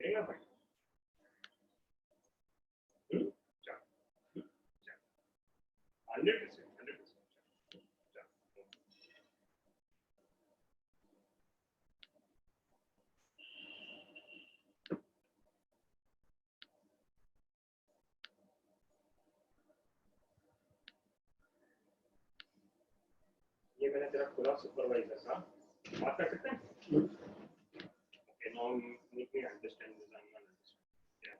ये मैंने तेरा खुला सुपरवाइजर था, बात कर सकते हैं? Okay, now make me understand this. I'm not understand. Yeah.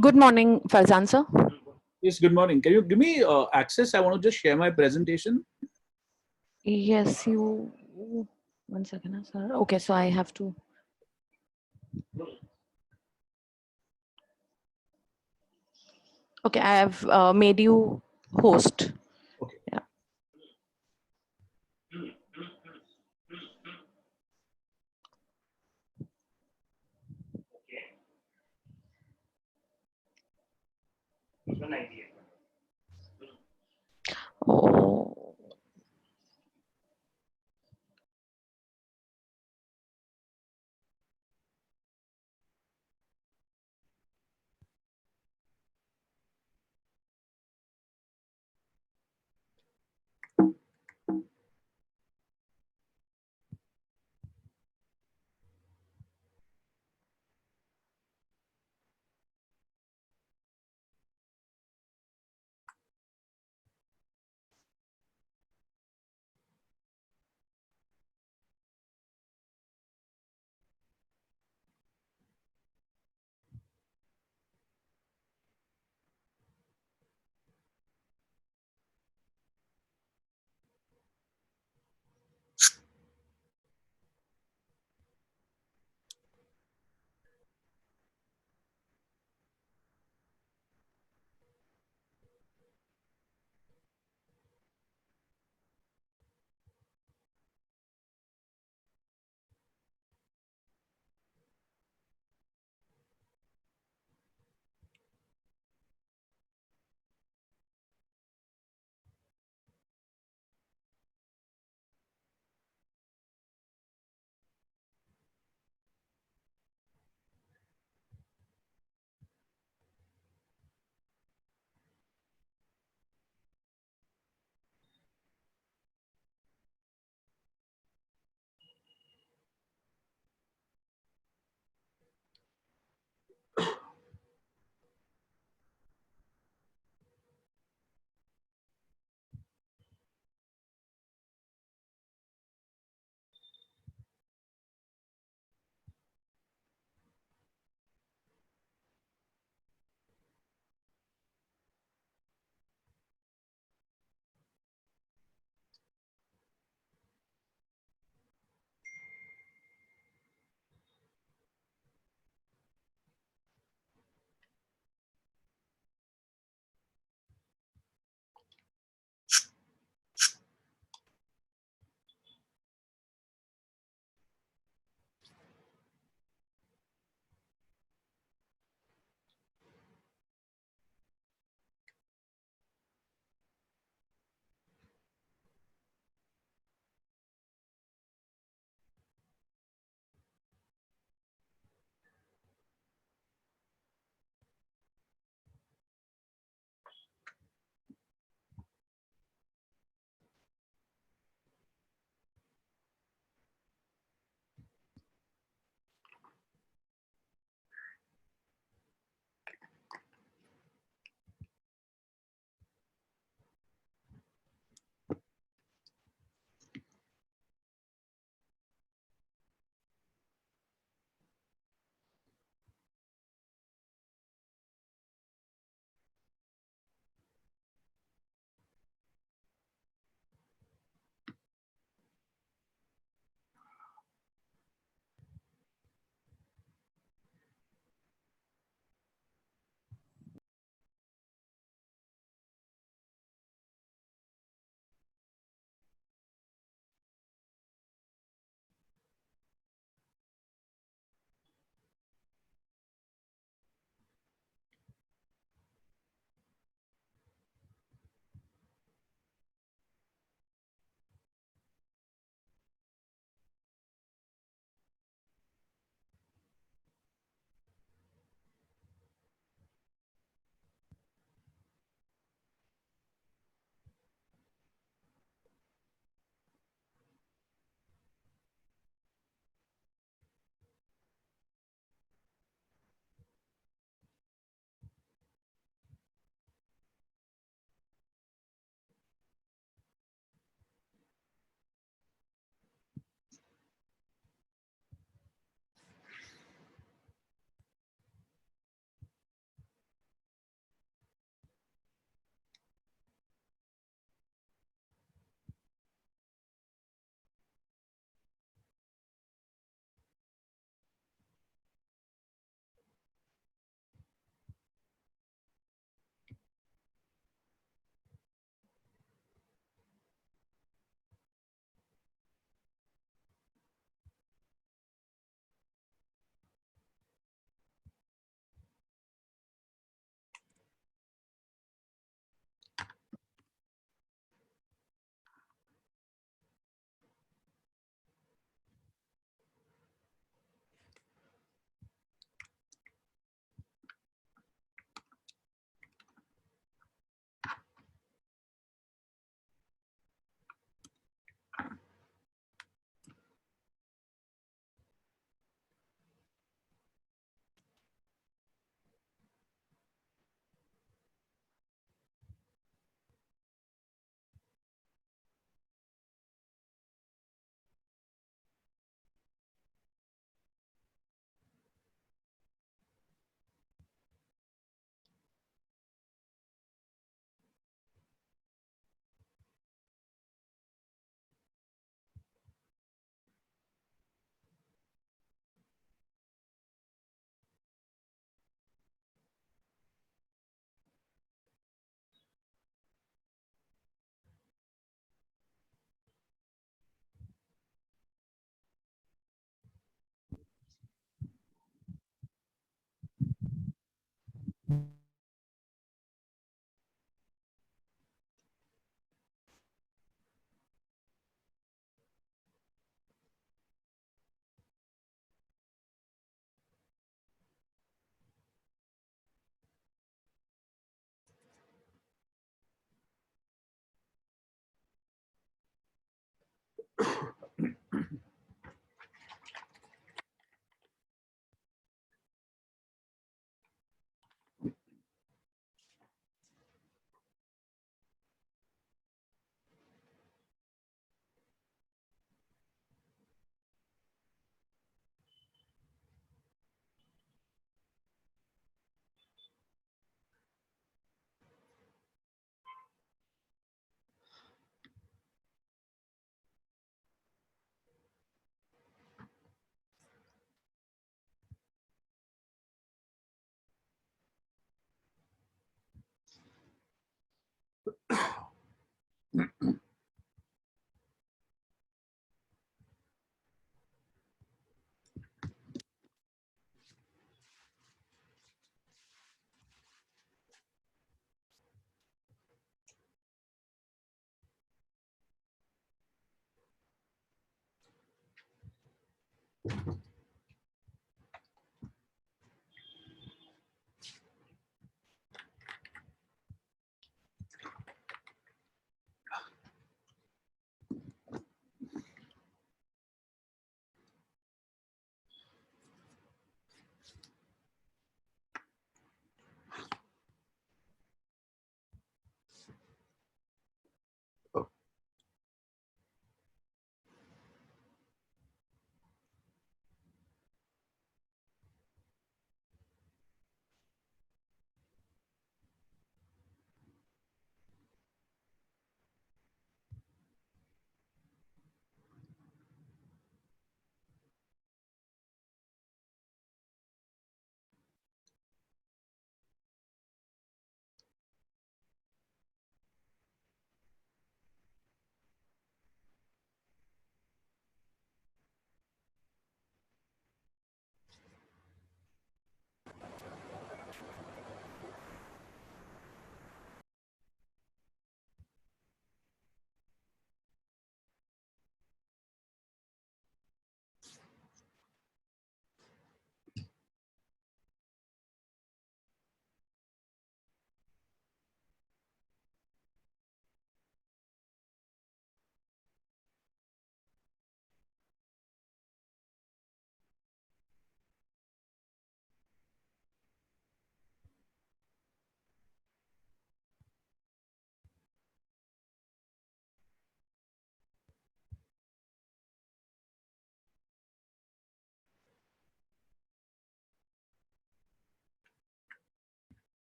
Good morning, Farzan sir. Yes, good morning. Can you give me access? I want to just share my presentation. Yes, you. 1 second, sir. Okay, so I have to. Okay, I have made you host. Okay. Yeah. 198. Oh.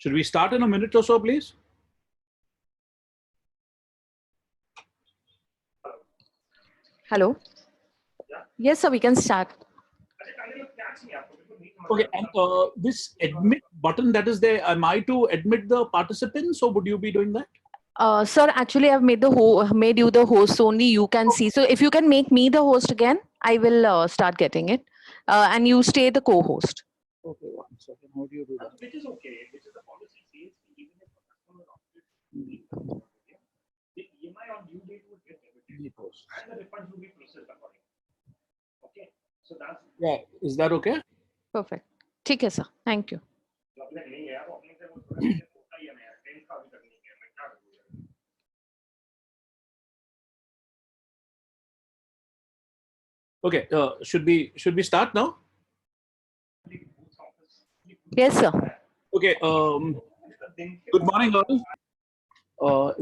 Should we start in a minute or so, please? Hello. Yeah. Yes, sir, we can start. Okay, and this admit button that is there, am I to admit the participants or would you be doing that? Sir, actually, I've made made you the host, so only you can see. So if you can make me the host again, I will start getting it, and you stay the co-host. Okay, 1 second. How do you do that? Which is okay. Which is the policy says even if a customer opted the EMI on due date would get debited and the refunds will be processed accordingly. Okay, so that's Yeah, is that okay? Perfect. ठीक है sir. Thank you. अपने नहीं है वो अपने से वो थोड़ा सा होता ही है ना यार टेंस का भी करनी है मैं क्या करूँ Okay, should we start now? Yes, sir. Okay. Good morning, all.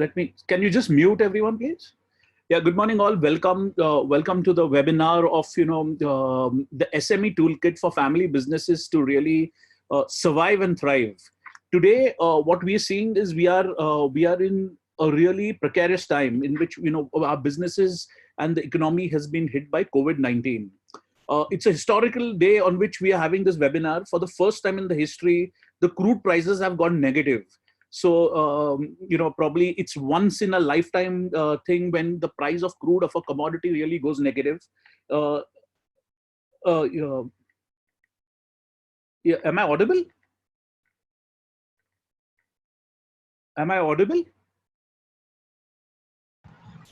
Can you just mute everyone, please? Yeah. Good morning, all. Welcome. Welcome to the webinar of the SME toolkit for family businesses to really survive and thrive. Today, what we are seeing is we are in a really precarious time in which our businesses and the economy has been hit by COVID-19. It's a historical day on which we are having this webinar. For the first time in the history, the crude prices have gone negative. So, probably it's once in a lifetime thing when the price of crude of a commodity really goes negative. Uh, yeah, am I audible? Am I audible?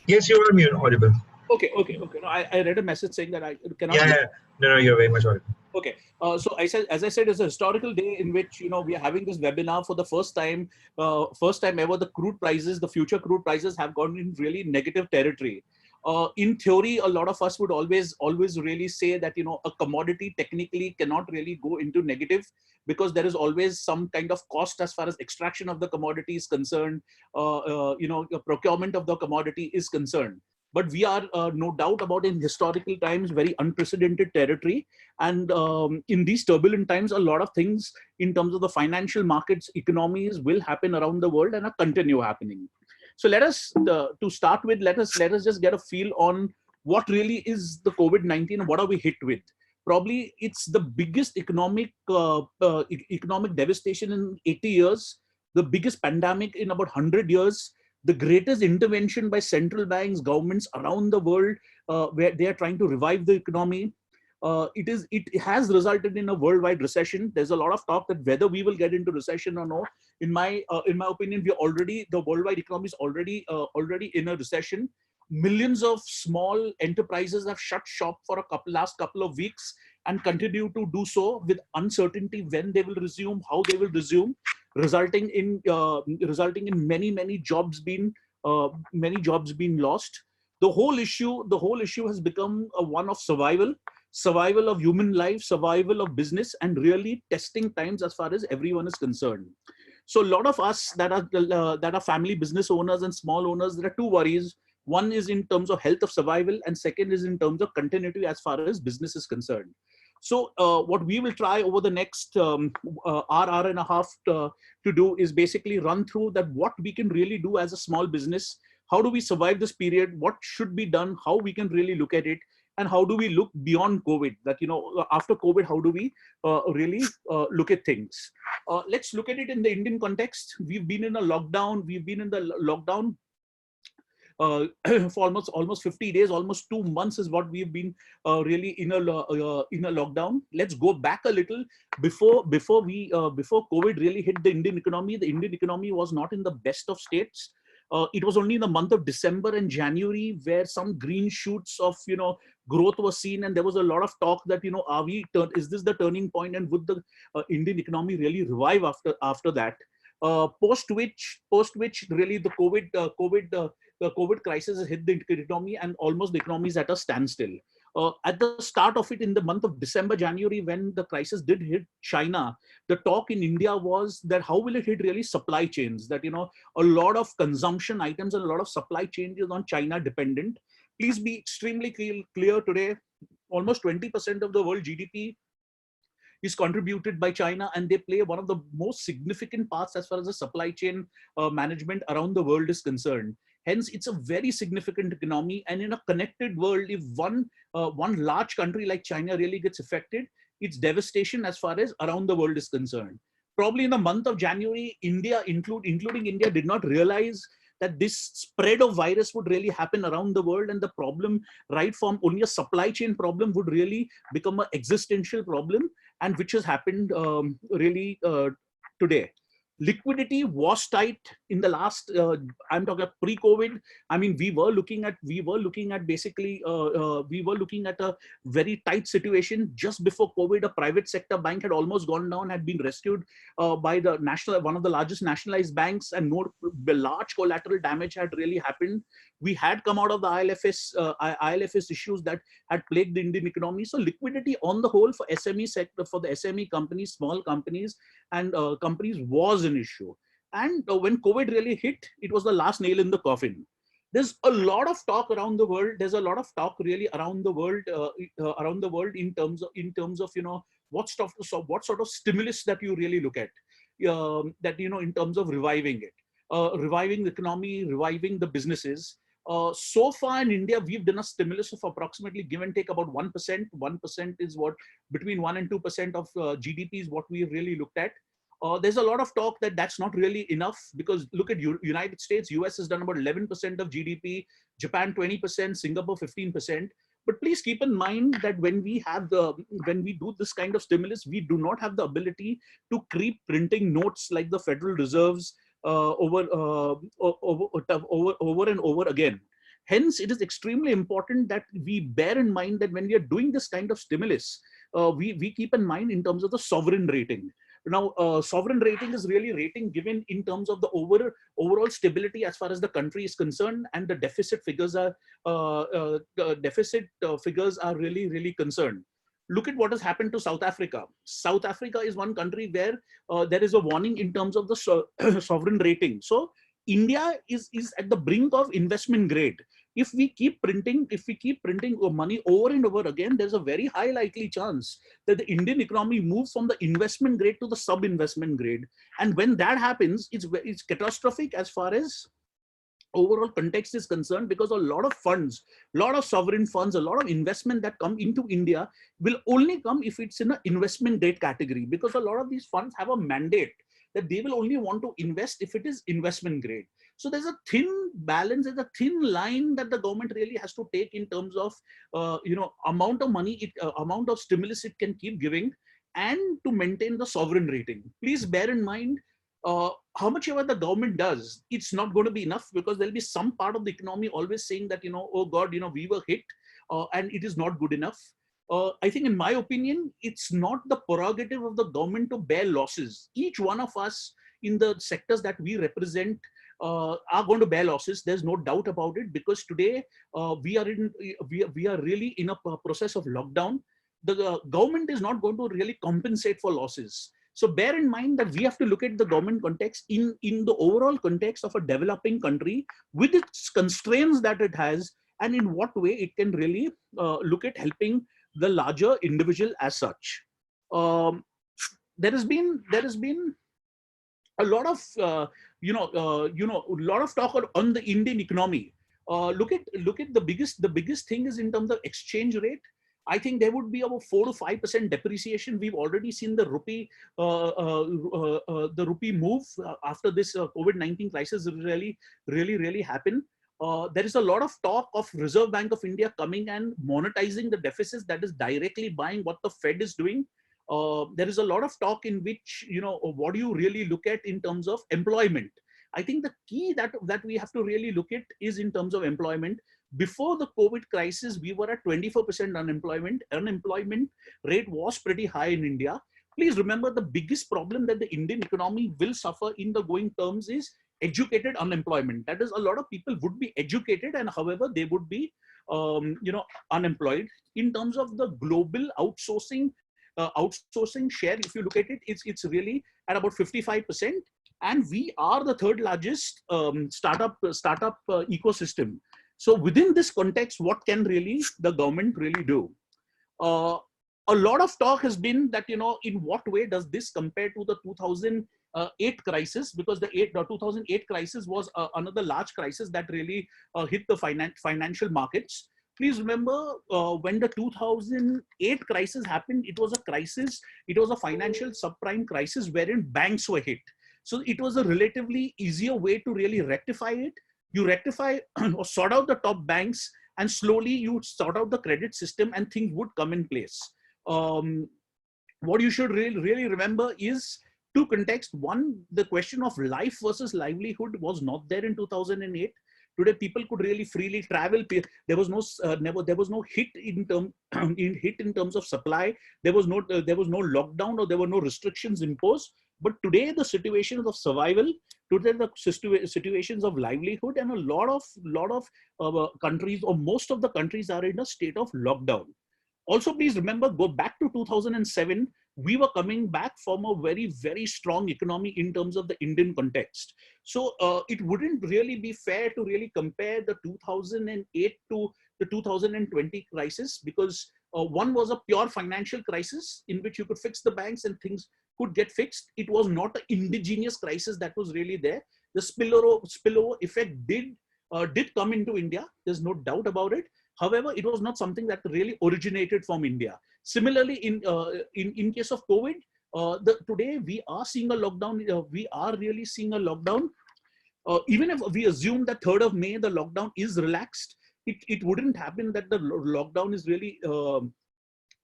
Yes, you are audible. Okay. No, I read a message saying that I cannot. Yeah. No, you're very much audible. Okay. So as I said, it's a historical day in which we are having this webinar for the first time ever. The crude prices, the future crude prices, have gone in really negative territory. In theory, a lot of us would always really say that a commodity technically cannot really go into negative because there is always some kind of cost as far as extraction of the commodity is concerned. The procurement of the commodity is concerned. But we are no doubt about, in historical times, very unprecedented territory. And in these turbulent times, a lot of things in terms of the financial markets, economies will happen around the world and are continue happening. So let us, to start with, let us just get a feel on what really is the COVID-19 and what are we hit with. Probably it's the biggest economic devastation in 80 years, the biggest pandemic in about 100 years, the greatest intervention by central banks, governments around the world, where they are trying to revive the economy. It has resulted in a worldwide recession. There's a lot of talk that whether we will get into recession or no. In my opinion, the worldwide economy is already in a recession. Millions of small enterprises have shut shop for last couple of weeks and continue to do so with uncertainty when they will resume, how they will resume, resulting in many jobs being lost. The whole issue has become one of survival of human life, survival of business, and really testing times as far as everyone is concerned. So a lot of us that are family business owners and small owners, there are two worries. One is in terms of health of survival, and second is in terms of continuity as far as business is concerned. So what we will try over the next hour and a half to do is basically run through that what we can really do as a small business. How do we survive this period? What should be done? How we can really look at it? And how do we look beyond COVID? That, after COVID, how do we really look at things? Let's look at it in the Indian context. We've been in a lockdown. We've been in the lockdown for almost 50 days, almost 2 months is what we've been really in a lockdown. Let's go back a little. Before COVID really hit the Indian economy was not in the best of states. It was only in the month of December and January where some green shoots of growth was seen, and there was a lot of talk that is this the turning point, and would the Indian economy really revive after that? Post which really the COVID crisis has hit the economy, and almost the economy is at a standstill. At the start of it, in the month of December, January, when the crisis did hit China, the talk in India was that how will it hit really supply chains? That a lot of consumption items and a lot of supply chains is on China dependent. Please be extremely clear today. Almost 20% of the world GDP is contributed by China, and they play one of the most significant parts as far as the supply chain management around the world is concerned. Hence, it's a very significant economy, and in a connected world, if one large country like China really gets affected, it's devastation as far as around the world is concerned. Probably in the month of January, India, including India, did not realize that this spread of virus would really happen around the world, and the problem, right from only a supply chain problem, would really become an existential problem, and which has happened really today. Liquidity was tight in the last, I'm talking pre-COVID. I mean, we were looking at basically, we were looking at a very tight situation just before COVID. A private sector bank had almost gone down, had been rescued by the one of the largest nationalized banks, and no large collateral damage had really happened. We had come out of the ILFS issues that had plagued the Indian economy. So liquidity on the whole for SME sector, for the SME companies, small companies and companies was an issue. And when COVID really hit, it was the last nail in the coffin. There's a lot of talk around the world. There's a lot of talk really around the world, in terms of what sort of stimulus that you really look at, that in terms of reviving it, reviving the economy, reviving the businesses. So far in India, we've done a stimulus of approximately, give and take, about 1%. 1% is what, between 1 and 2% of GDP is what we've really looked at. There's a lot of talk that that's not really enough, because look at United States, US has done about 11% of GDP, Japan 20%, Singapore 15%. But please keep in mind that when we do this kind of stimulus, we do not have the ability to keep printing notes like the Federal Reserve's over and over again. Hence, it is extremely important that we bear in mind that when we are doing this kind of stimulus, we keep in mind in terms of the sovereign rating. Now, sovereign rating is really rating given in terms of the overall stability as far as the country is concerned, and the deficit figures are really, really concerned. Look at what has happened to South Africa. South Africa is one country where there is a warning in terms of the sovereign rating. So India is at the brink of investment grade. If we keep printing money over and over again, there's a very high likely chance that the Indian economy moves from the investment grade to the sub-investment grade. And when that happens, it's catastrophic as far as overall context is concerned, because a lot of funds, a lot of sovereign funds, a lot of investment that come into India will only come if it's in an investment grade category, because a lot of these funds have a mandate that they will only want to invest if it is investment grade. So there's a thin balance, there's a thin line that the government really has to take in terms of amount of money, amount of stimulus it can keep giving, and to maintain the sovereign rating. Please bear in mind, how much ever the government does, it's not going to be enough, because there'll be some part of the economy always saying that, oh God, we were hit, and it is not good enough. I think, in my opinion, it's not the prerogative of the government to bear losses. Each one of us in the sectors that we represent are going to bear losses. There's no doubt about it, because today we are really in a process of lockdown. The government is not going to really compensate for losses. So bear in mind that we have to look at the government context in the overall context of a developing country, with its constraints that it has, and in what way it can really look at helping the larger individual as such. There has been a lot of a lot of talk on the Indian economy. Look at the biggest thing is in terms of exchange rate. I think there would be about 4 to 5% depreciation. We've already seen the rupee move after this COVID-19 crisis really happen. There is a lot of talk of Reserve Bank of India coming and monetizing the deficits, that is directly buying what the Fed is doing. There is a lot of talk in which, what do you really look at in terms of employment? I think the key that we have to really look at is in terms of employment. Before the COVID crisis, we were at 24% unemployment. Unemployment rate was pretty high in India. Please remember, the biggest problem that the Indian economy will suffer in the going terms is educated unemployment. That is, a lot of people would be educated, and however, they would be, unemployed. In terms of the global outsourcing share, if you look at it, it's really at about 55%, and we are the third largest startup ecosystem. So within this context, what can really the government really do? A lot of talk has been that, in what way does this compare to the 2008 crisis? Because the 2008 crisis was another large crisis that really hit the financial markets. Please remember, when the 2008 crisis happened, it was a crisis. It was a financial subprime crisis wherein banks were hit. So it was a relatively easier way to really rectify it. You rectify or sort out the top banks, and slowly you sort out the credit system, and things would come in place. What you should really remember is, Two contexts. One, the question of life versus livelihood was not there in 2008. Today, people could really freely travel. There was no hit in terms of supply. There was no lockdown, or there were no restrictions imposed. But today, the situations of survival, today the situations of livelihood, and a lot of countries, or most of the countries, are in a state of lockdown. Also, please remember, go back to 2007. We were coming back from a very, very strong economy in terms of the Indian context. So it wouldn't really be fair to really compare the 2008 to the 2020 crisis, because one was a pure financial crisis in which you could fix the banks and things could get fixed. It was not an indigenous crisis that was really there. The spillover effect did come into India. There's no doubt about it. However, it was not something that really originated from India. Similarly, in case of COVID, today we are seeing a lockdown. We are really seeing a lockdown. Even if we assume that 3rd of May, the lockdown is relaxed, it wouldn't happen that the lockdown is really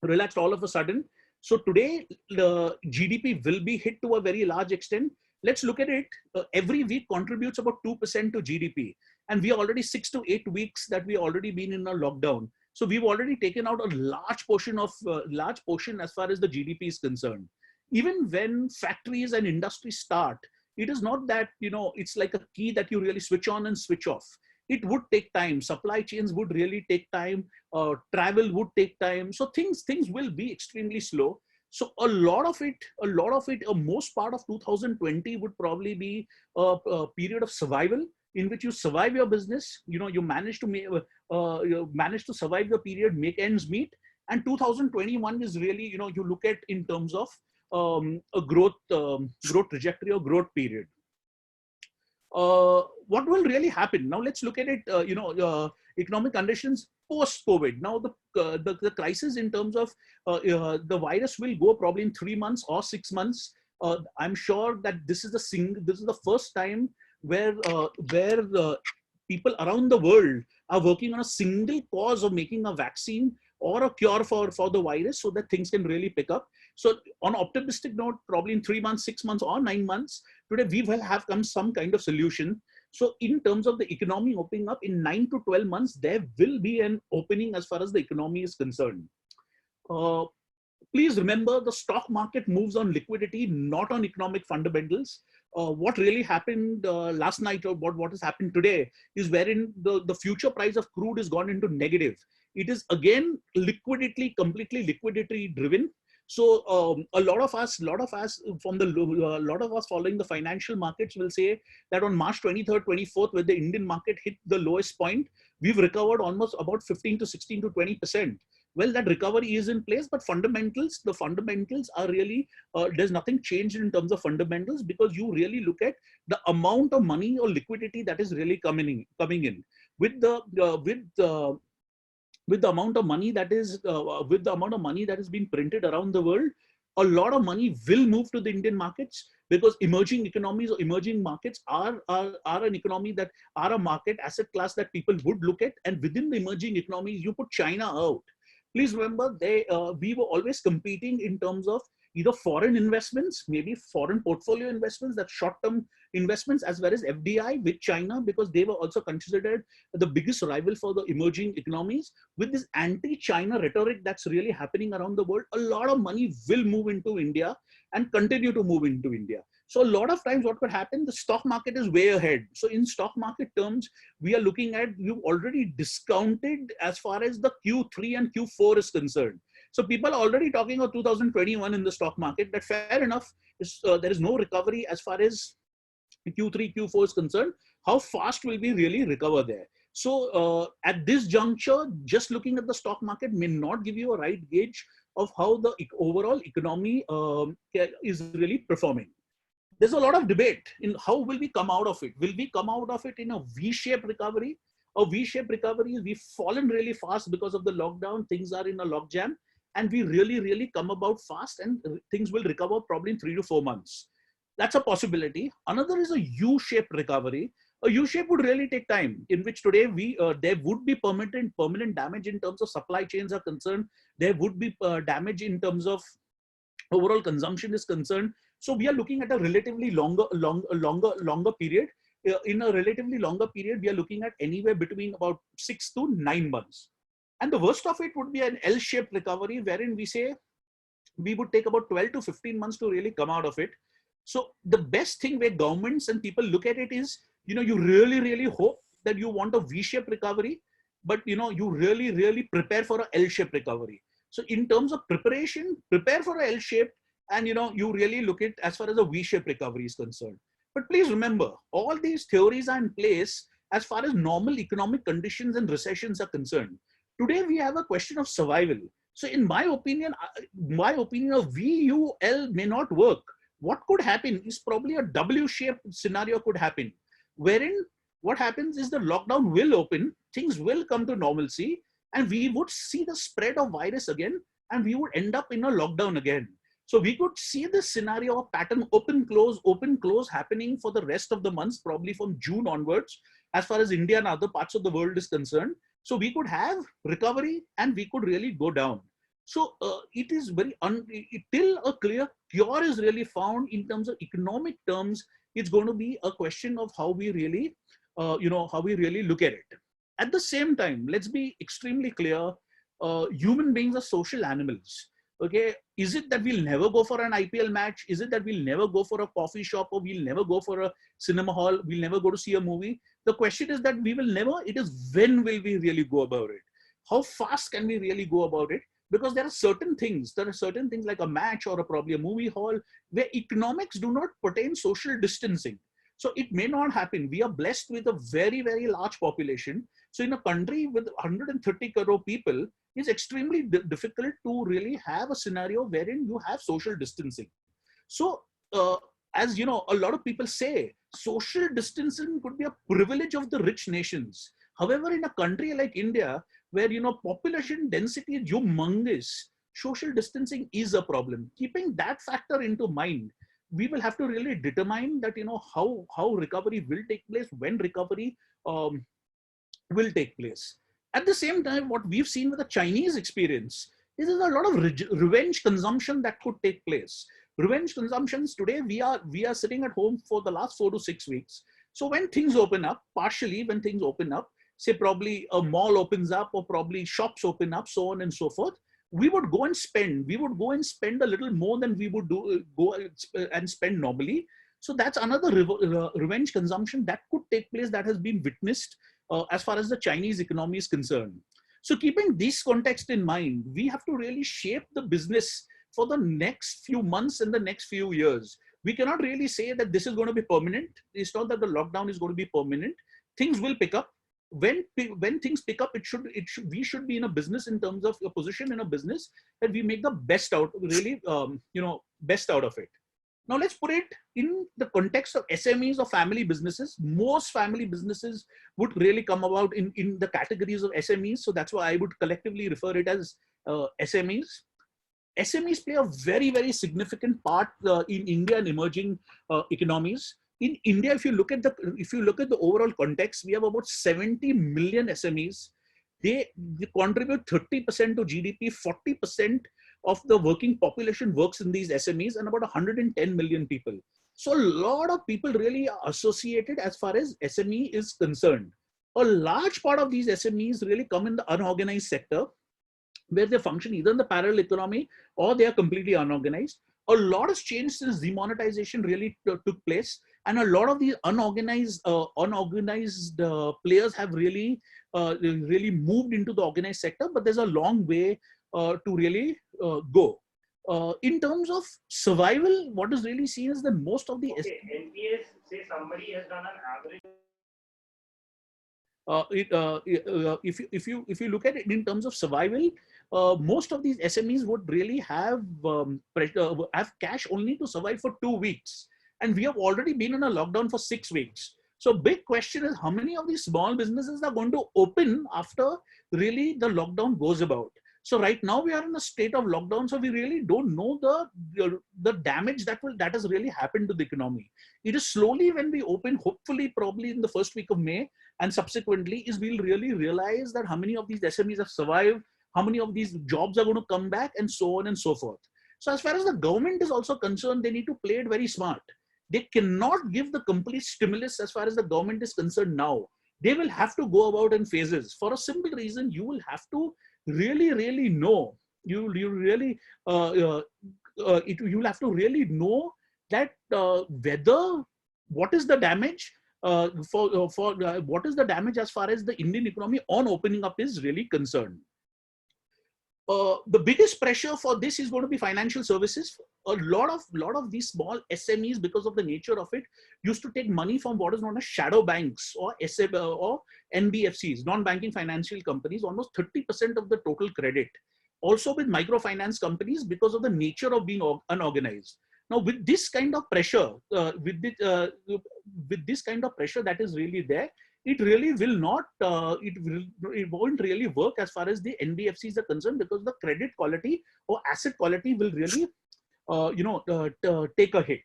relaxed all of a sudden. So today, the GDP will be hit to a very large extent. Let's look at it. Every week contributes about 2% to GDP. And we are already 6 to 8 weeks that we already been in a lockdown. So we've already taken out a large portion as far as the GDP is concerned. Even when factories and industries start, it is not that, it's like a key that you really switch on and switch off. It would take time. Supply chains would really take time. Travel would take time. So things will be extremely slow. So a lot of it, most part of 2020 would probably be a period of survival, in which you survive your business. You manage to survive the period, make ends meet. And 2021 is really, you look at in terms of a growth trajectory or growth period. What will really happen now? Let's look at it. Economic conditions post COVID. Now the crisis in terms of the virus will go probably in 3 months or 6 months. I'm sure that this is the first time where people around the world are working on a single cause of making a vaccine or a cure for the virus, so that things can really pick up. So on an optimistic note, probably in 3 months, 6 months, or 9 months, today we will have come some kind of solution. So in terms of the economy opening up, in 9 to 12 months, there will be an opening as far as the economy is concerned. Please remember, the stock market moves on liquidity, not on economic fundamentals. What really happened last night, or what has happened today, is wherein the future price of crude has gone into negative. It is again completely liquidity driven. So a lot of us following the financial markets will say that on March 23rd, 24th, when the Indian market hit the lowest point, we've recovered almost about 15 to 16 to 20%. Well, that recovery is in place, but the fundamentals are really, there's nothing changed in terms of fundamentals, because you really look at the amount of money or liquidity that is really coming in. With the amount of money that is being printed around the world, a lot of money will move to the Indian markets, because emerging economies or emerging markets are an economy that are a market asset class that people would look at. And within the emerging economies, you put China out. Please remember, we were always competing in terms of either foreign investments, maybe foreign portfolio investments, that short-term investments, as well as FDI with China, because they were also considered the biggest rival for the emerging economies. With this anti-China rhetoric that's really happening around the world, a lot of money will move into India and continue to move into India. So a lot of times what could happen, the stock market is way ahead. So in stock market terms, we are looking at, you've already discounted as far as the Q3 and Q4 is concerned. So people are already talking of 2021 in the stock market. But fair enough, there is no recovery as far as Q3, Q4 is concerned. How fast will we really recover there? So at this juncture, just looking at the stock market may not give you a right gauge of how the overall economy is really performing. There's a lot of debate in how will we come out of it. Will we come out of it in a V-shaped recovery? A V-shaped recovery is we've fallen really fast because of the lockdown. Things are in a logjam, and we really come about fast, and things will recover probably in 3 to 4 months. That's a possibility. Another is a U-shaped recovery. A U-shape would really take time, in which today there would be permanent damage in terms of supply chains are concerned. There would be damage in terms of overall consumption is concerned. So we are looking at a relatively longer period. In a relatively longer period, we are looking at anywhere between about 6 to 9 months. And the worst of it would be an L-shaped recovery, wherein we say we would take about 12 to 15 months to really come out of it. So the best thing where governments and people look at it is, you really hope that you want a V-shaped recovery, but you really prepare for a L-shaped recovery. So in terms of preparation, prepare for a L-shaped, and you really look at as far as a V-shaped recovery is concerned. But please remember, all these theories are in place as far as normal economic conditions and recessions are concerned. Today we have a question of survival. So in my opinion, a VUL may not work. What could happen is probably a W-shaped scenario could happen, wherein what happens is the lockdown will open, things will come to normalcy, and we would see the spread of virus again, and we would end up in a lockdown again. So we could see this scenario of pattern open, close happening for the rest of the months, probably from June onwards, as far as India and other parts of the world is concerned. So we could have recovery and we could really go down. So it is very, till a clear cure is really found in terms of economic terms, it's going to be a question of how we really, how we really look at it. At the same time, let's be extremely clear, human beings are social animals. Okay, is it that we'll never go for an IPL match? Is it that we'll never go for a coffee shop, or we'll never go for a cinema hall? We'll never go to see a movie? The question is that we will never, it is when will we really go about it? How fast can we really go about it? Because there are certain things like a match or probably a movie hall where economics do not pertain social distancing. So it may not happen. We are blessed with a very, very large population. So in a country with 130 crore people, it's extremely difficult to really have a scenario wherein you have social distancing. So as you know, a lot of people say social distancing could be a privilege of the rich nations. However, in a country like India, where population density is humongous, social distancing is a problem. Keeping that factor into mind, we will have to really determine that how recovery will take place, when recovery will take place. At the same time, what we've seen with the Chinese experience is there's a lot of revenge consumption that could take place. Revenge consumptions today, we are sitting at home for the last 4 to 6 weeks. So when things open up, partially when things open up, say probably a mall opens up or probably shops open up, so on and so forth, we would go and spend. We would go and spend a little more than we would go and spend normally. So that's another revenge consumption that could take place, that has been witnessed as far as the Chinese economy is concerned. So keeping this context in mind, we have to really shape the business for the next few months and the next few years. We cannot really say that this is going to be permanent. It's not that the lockdown is going to be permanent. Things will pick up. When things pick up, we should be in a business, in terms of a position in a business, that we make the best out, really, best out of it. Now let's put it in the context of SMEs or family businesses. Most family businesses would really come about in the categories of SMEs. So that's why I would collectively refer it as SMEs. SMEs play a very, very significant part in India and emerging economies. In India, if you look at the overall context, we have about 70 million SMEs. They contribute 30% to GDP, 40% of the working population works in these SMEs, and about 110 million people. So a lot of people really are associated as far as SME is concerned. A large part of these SMEs really come in the unorganized sector, where they function either in the parallel economy or they are completely unorganized. A lot has changed since demonetization really took place, and a lot of these unorganized players have really moved into the organized sector, but there's a long way to really go. In terms of survival, what is really seen is that most of the NPS, say somebody has done an average. If you look at it in terms of survival, most of these SMEs would really have cash only to survive for 2 weeks, and we have already been in a lockdown for 6 weeks. So big question is, how many of these small businesses are going to open after really the lockdown goes about? So right now we are in a state of lockdown, so we really don't know the damage that has really happened to the economy. It is slowly, when we open, hopefully probably in the first week of May and subsequently, is we'll really realize that how many of these SMEs have survived, how many of these jobs are going to come back, and so on and so forth. So as far as the government is also concerned, they need to play it very smart. They cannot give the complete stimulus as far as the government is concerned now. They will have to go about in phases. For a simple reason, you will have to really know. You really you will have to really know that whether what is the damage what is the damage as far as the Indian economy on opening up is really concerned. The biggest pressure for this is going to be financial services. A lot of these small SMEs, because of the nature of it, used to take money from what is known as shadow banks or NBFCs, non-banking financial companies, almost 30% of the total credit. Also with microfinance companies, because of the nature of being unorganized. Now, with this kind of pressure, with this kind of pressure that is really there, it really will not, it won't really work as far as the NBFCs are concerned, because the credit quality or asset quality will really, take a hit.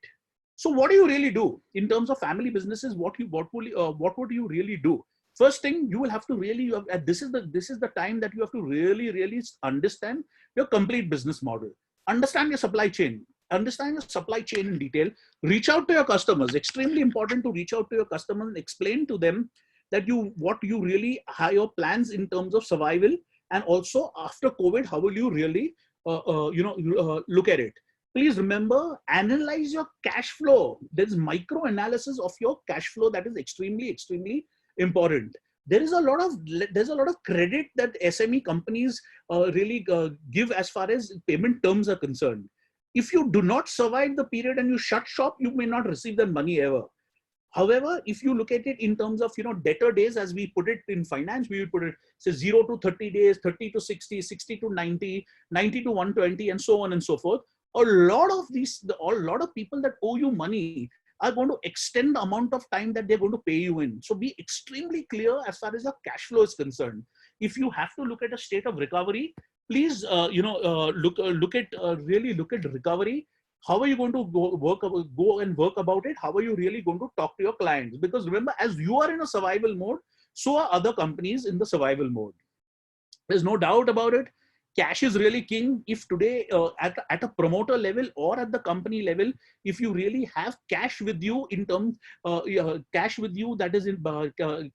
So what do you really do in terms of family businesses? What would you really do? First thing, you will have to really, this is the time that you have to really understand your complete business model. Understand your supply chain. Understand your supply chain in detail. Reach out to your customers. Extremely important to reach out to your customers and explain to them that what you really have your plans in terms of survival, and also after COVID, how will you really look at it. Please remember, analyze your cash flow. There's micro analysis of your cash flow that is extremely important. There's a lot of credit that SME companies really give as far as payment terms are concerned. If you do not survive the period and you shut shop, you may not receive the money ever. However, if you look at it in terms of debtor days, as we put it in finance, we would put it say 0 to 30 days, 30 to 60, 60 to 90, 90 to 120, and so on and so forth. A lot of people that owe you money are going to extend the amount of time that they're going to pay you in. So be extremely clear as far as your cash flow is concerned. If you have to look at a state of recovery, please really look at recovery. How are you going to go and work about it? How are you really going to talk to your clients? Because remember, as you are in a survival mode, so are other companies in the survival mode. There's no doubt about it. Cash is really king. If today at a promoter level or at the company level, if you really have cash with you in terms cash with you, that is in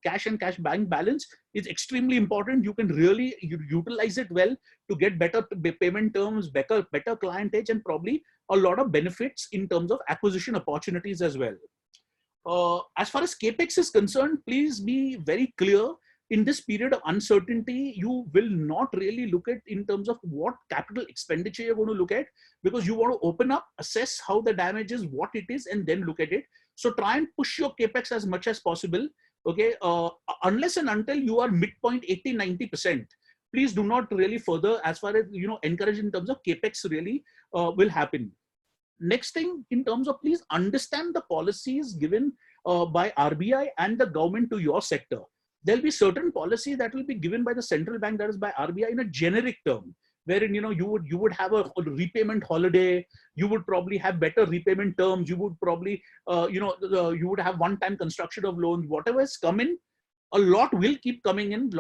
cash and cash bank balance, is extremely important. You can really utilize it well to get better payment terms, better clientage, and probably a lot of benefits in terms of acquisition opportunities as well. As far as capex is concerned, please be very clear. In this period of uncertainty, you will not really look at in terms of what capital expenditure you're going to look at, because you want to open up, assess how the damage is, what it is, and then look at it. So try and push your capex as much as possible. Okay, unless and until you are midpoint 80-90%, please do not really further as far as encourage in terms of capex really will happen. Next thing, in terms of, please understand the policies given by RBI and the government to your sector. There'll be certain policy that will be given by the central bank, that is by RBI, in a generic term, wherein you would have a repayment holiday, you would probably have better repayment terms, you would probably you would have one-time construction of loans. Whatever is coming, a lot will keep coming in,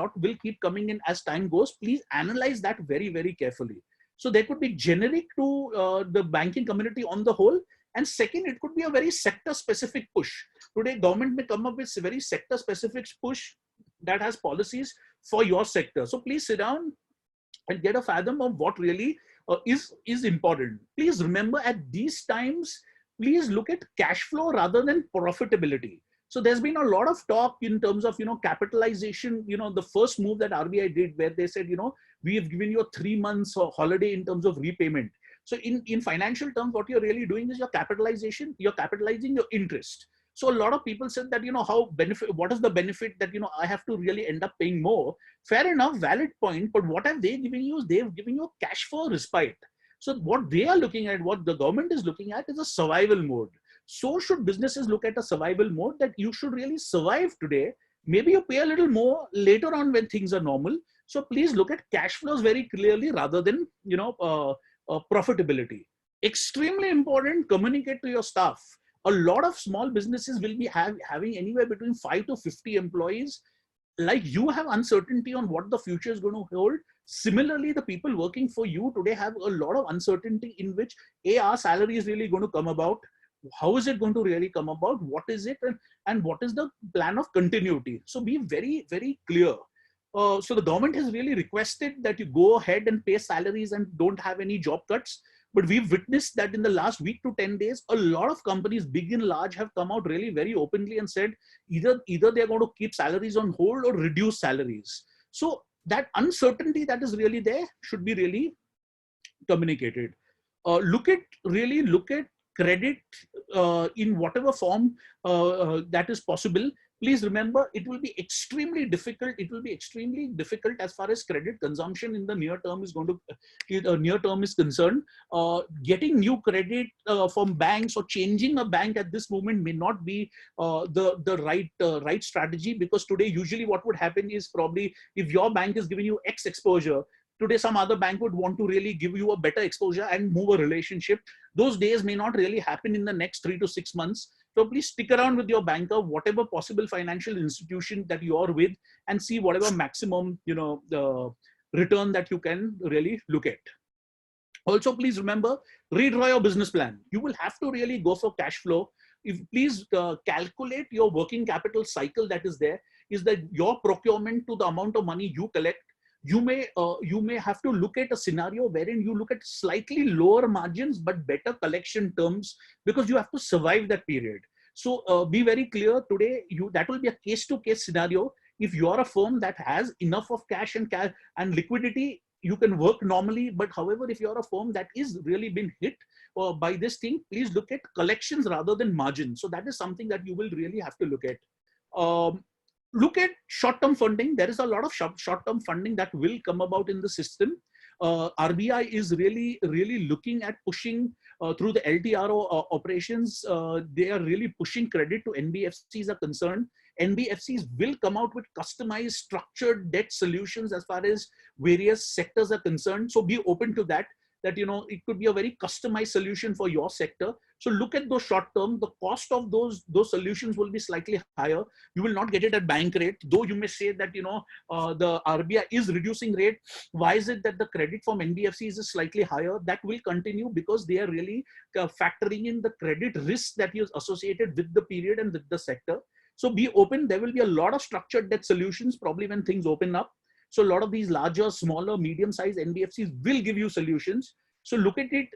as time goes. Please analyze that very carefully. So there could be generic to the banking community on the whole. And second, it could be a very sector-specific push. Today, government may come up with a very sector-specific push that has policies for your sector. So please sit down and get a fathom of what really is important. Please remember, at these times, please look at cash flow rather than profitability. So there's been a lot of talk in terms of capitalization. The first move that RBI did, where they said we have given you a 3 months holiday in terms of repayment. So in financial terms, what you're really doing is you're capitalizing your interest. So a lot of people said that, what is the benefit that, I have to really end up paying more? Fair enough, valid point. But what have they given you is they've given you a cash flow respite. So what they are looking at, what the government is looking at, is a survival mode. So should businesses look at a survival mode, that you should really survive today. Maybe you pay a little more later on when things are normal. So please look at cash flows very clearly rather than, profitability. Extremely important, communicate to your staff. A lot of small businesses will be having anywhere between 5 to 50 employees. like you have uncertainty on what the future is going to hold, similarly, the people working for you today have a lot of uncertainty in which our salary is really going to come about. How is it going to really come about? What is it? And what is the plan of continuity? So be very, very clear. So the government has really requested that you go ahead and pay salaries and don't have any job cuts. But we've witnessed that in the last week to 10 days, a lot of companies, big and large, have come out really very openly and said either they're going to keep salaries on hold or reduce salaries. So that uncertainty that is really there should be really communicated. Look at credit in whatever form that is possible. Please remember, it will be extremely difficult. It will be extremely difficult as far as credit consumption in the near term is concerned. Getting new credit from banks or changing a bank at this moment may not be the right strategy, because today usually what would happen is, probably if your bank is giving you X exposure, today some other bank would want to really give you a better exposure and move a relationship. Those days may not really happen in the next 3 to 6 months. So please stick around with your banker, whatever possible financial institution that you are with, and see whatever maximum return that you can really look at. Also, please remember, redraw your business plan. You will have to really go for cash flow. Please calculate your working capital cycle that is there. Is that your procurement to the amount of money you collect? You may have to look at a scenario wherein you look at slightly lower margins but better collection terms, because you have to survive that period. So be very clear today. That will be a case-to-case scenario. If you are a firm that has enough of cash and liquidity, you can work normally. But however, if you are a firm that is really been hit by this thing, please look at collections rather than margin. So that is something that you will really have to look at. Look at short-term funding. There is a lot of short-term funding that will come about in the system. RBI is really looking at pushing through the LTRO operations. They are really pushing credit to NBFCs are concerned. NBFCs will come out with customized structured debt solutions as far as various sectors are concerned. So be open to that it could be a very customized solution for your sector. So look at those short term. The cost of those solutions will be slightly higher. You will not get it at bank rate, though you may say that the RBI is reducing rate. Why is it that the credit from NBFCs is slightly higher? That will continue because they are really factoring in the credit risk that is associated with the period and with the sector. So be open. There will be a lot of structured debt solutions probably when things open up. So a lot of these larger, smaller, medium-sized NBFCs will give you solutions. So look at it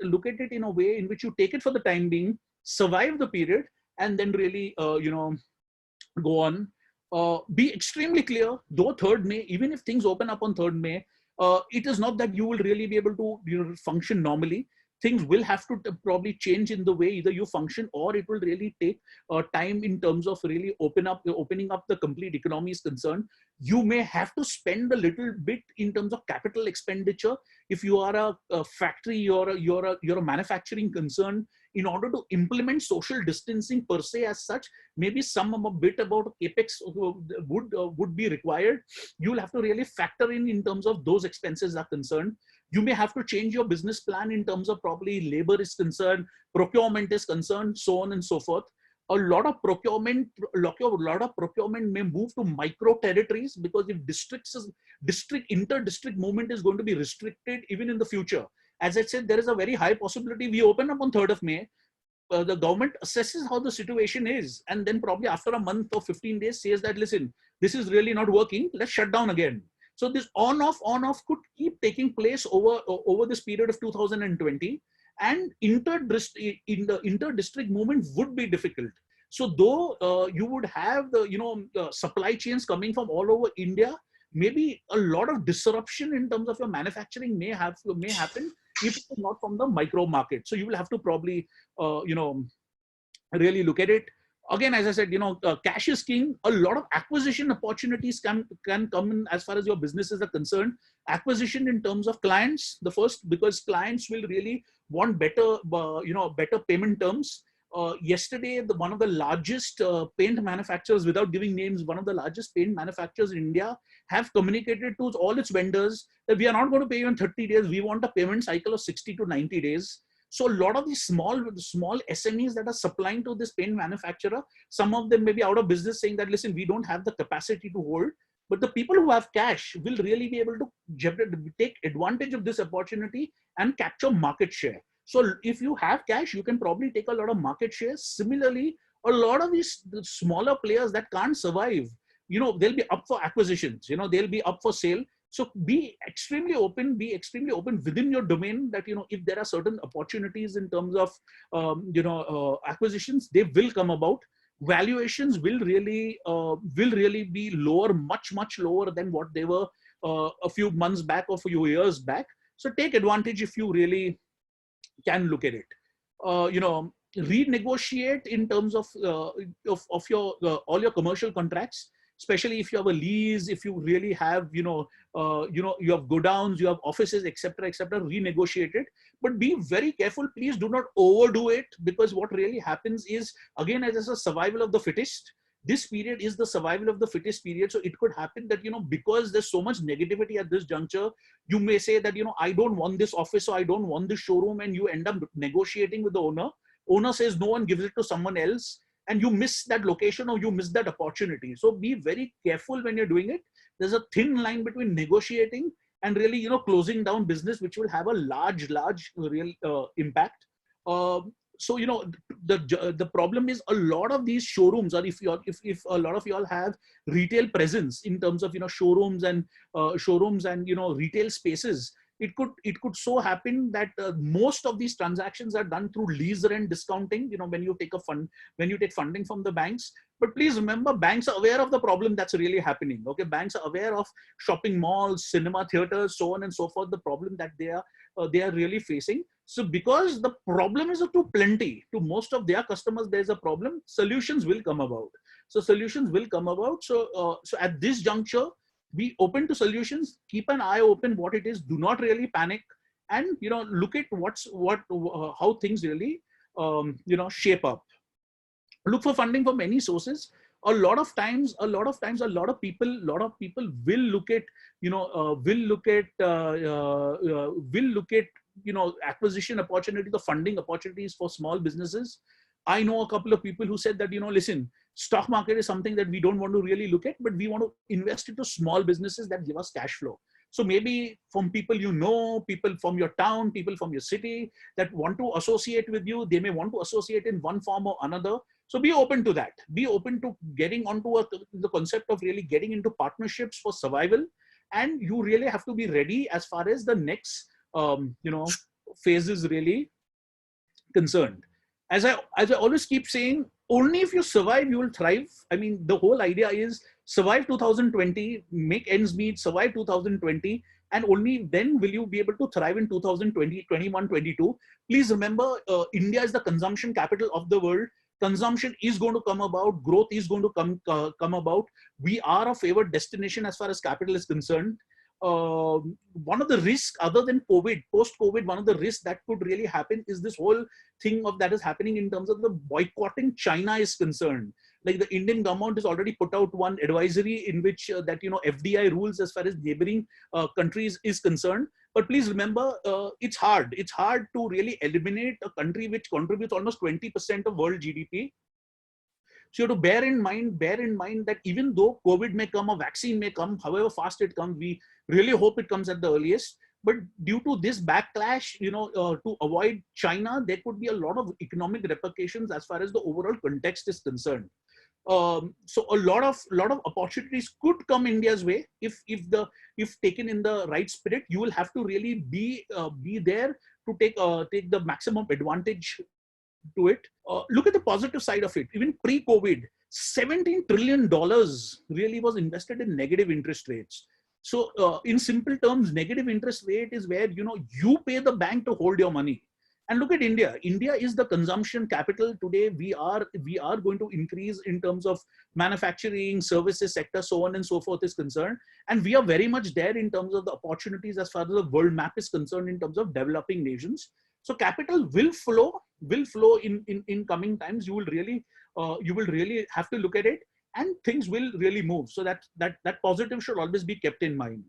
in a way in which you take it for the time being, survive the period, and then really, go on. Be extremely clear. Though 3rd May, even if things open up on 3rd May, it is not that you will really be able to function normally. Things will have to probably change in the way either you function, or it will really take time in terms of really opening up the complete economy is concerned. You may have to spend a little bit in terms of capital expenditure. If you are a factory, you're a manufacturing concern, in order to implement social distancing per se as such, maybe a bit about capex would be required. You'll have to really factor in terms of those expenses are concerned. You may have to change your business plan in terms of probably labor is concerned, procurement is concerned, so on and so forth. A lot of procurement may move to micro territories, because if inter-district movement is going to be restricted even in the future. As I said, there is a very high possibility we open up on 3rd of May. The government assesses how the situation is, and then probably after a month or 15 days says that, listen, this is really not working, let's shut down again. So this on-off could keep taking place over this period of 2020, and inter-district movement would be difficult. So though you would have the supply chains coming from all over India, maybe a lot of disruption in terms of your manufacturing may happen if it's not from the micro market. So you will have to probably really look at it. Again, as I said, cash is king. A lot of acquisition opportunities can come in as far as your businesses are concerned. Acquisition in terms of clients, the first, because clients will really want better payment terms. Yesterday, one of the largest paint manufacturers, without giving names, one of the largest paint manufacturers in India have communicated to all its vendors that we are not going to pay you in 30 days. We want a payment cycle of 60 to 90 days. So a lot of these small SMEs that are supplying to this paint manufacturer, some of them may be out of business, saying that, listen, we don't have the capacity to hold. But the people who have cash will really be able to take advantage of this opportunity and capture market share. So if you have cash, you can probably take a lot of market shares. Similarly, a lot of these smaller players that can't survive, they'll be up for acquisitions, they'll be up for sale. So be extremely open within your domain that, if there are certain opportunities in terms of, acquisitions, they will come about. Valuations will really be lower, much lower than what they were a few months back or a few years back. So take advantage if you really can look at it. Renegotiate in terms of your all your commercial contracts, especially if you have a lease, if you really have, you have godowns, you have offices, etc., renegotiate it. But be very careful. Please do not overdo it, because what really happens is, again, as a survival of the fittest, this period is the survival of the fittest period. So it could happen that, because there's so much negativity at this juncture, you may say that, I don't want this office, or I don't want this showroom, and you end up negotiating with the owner. Owner says no and gives it to someone else, and you miss that location or you miss that opportunity. So be very careful when you're doing it. There's a thin line between negotiating and really, closing down business, which will have a large real impact. So, the problem is a lot of these showrooms, or if a lot of y'all have retail presence in terms of, showrooms and retail spaces, it could so happen that most of these transactions are done through lease rent discounting, when you take funding from the banks. But please remember, banks are aware of the problem that's really happening. Okay, banks are aware of shopping malls, cinema theaters, so on and so forth, the problem that they are really facing. So because the problem is too plenty to most of their customers, there's a problem, solutions will come about. So at this juncture, be open to solutions, keep an eye open what it is, do not really panic, and look at how things really shape up. Look for funding from many sources. A lot of people will look at acquisition opportunity, the funding opportunities for small businesses. I know a couple of people who said that, listen, stock market is something that we don't want to really look at, but we want to invest into small businesses that give us cash flow. So maybe from people, people from your town, people from your city that want to associate with you, they may want to associate in one form or another. So be open to that. Be open to getting onto the concept of really getting into partnerships for survival. And you really have to be ready as far as the next, phase is really concerned. As I always keep saying, only if you survive, you will thrive. I mean, the whole idea is survive 2020, make ends meet, survive 2020, and only then will you be able to thrive in 2020, 21, 22. Please remember, India is the consumption capital of the world. Consumption is going to come about. Growth is going to come about. We are a favored destination as far as capital is concerned. One of the risks, other than COVID, post-COVID, one of the risks that could really happen is this whole thing that is happening in terms of the boycotting China is concerned. Like the Indian government has already put out one advisory in which that FDI rules as far as neighboring countries is concerned. But please remember, it's hard. It's hard to really eliminate a country which contributes almost 20% of world GDP. So you have to bear in mind that even though COVID may come, a vaccine may come, however fast it comes, we really hope it comes at the earliest. But due to this backlash, to avoid China, there could be a lot of economic repercussions as far as the overall context is concerned. So a lot of opportunities could come India's way if taken in the right spirit. You will have to really be there to take the maximum advantage to it. Look at the positive side of it. Even pre-COVID, $17 trillion really was invested in negative interest rates. So in simple terms, negative interest rate is where you pay the bank to hold your money. And look at India. India is the consumption capital today. We are going to increase in terms of manufacturing, services sector, so on and so forth is concerned. And we are very much there in terms of the opportunities as far as the world map is concerned in terms of developing nations. So capital will flow in coming times. You will really have to look at it, and things will really move. So that positive should always be kept in mind.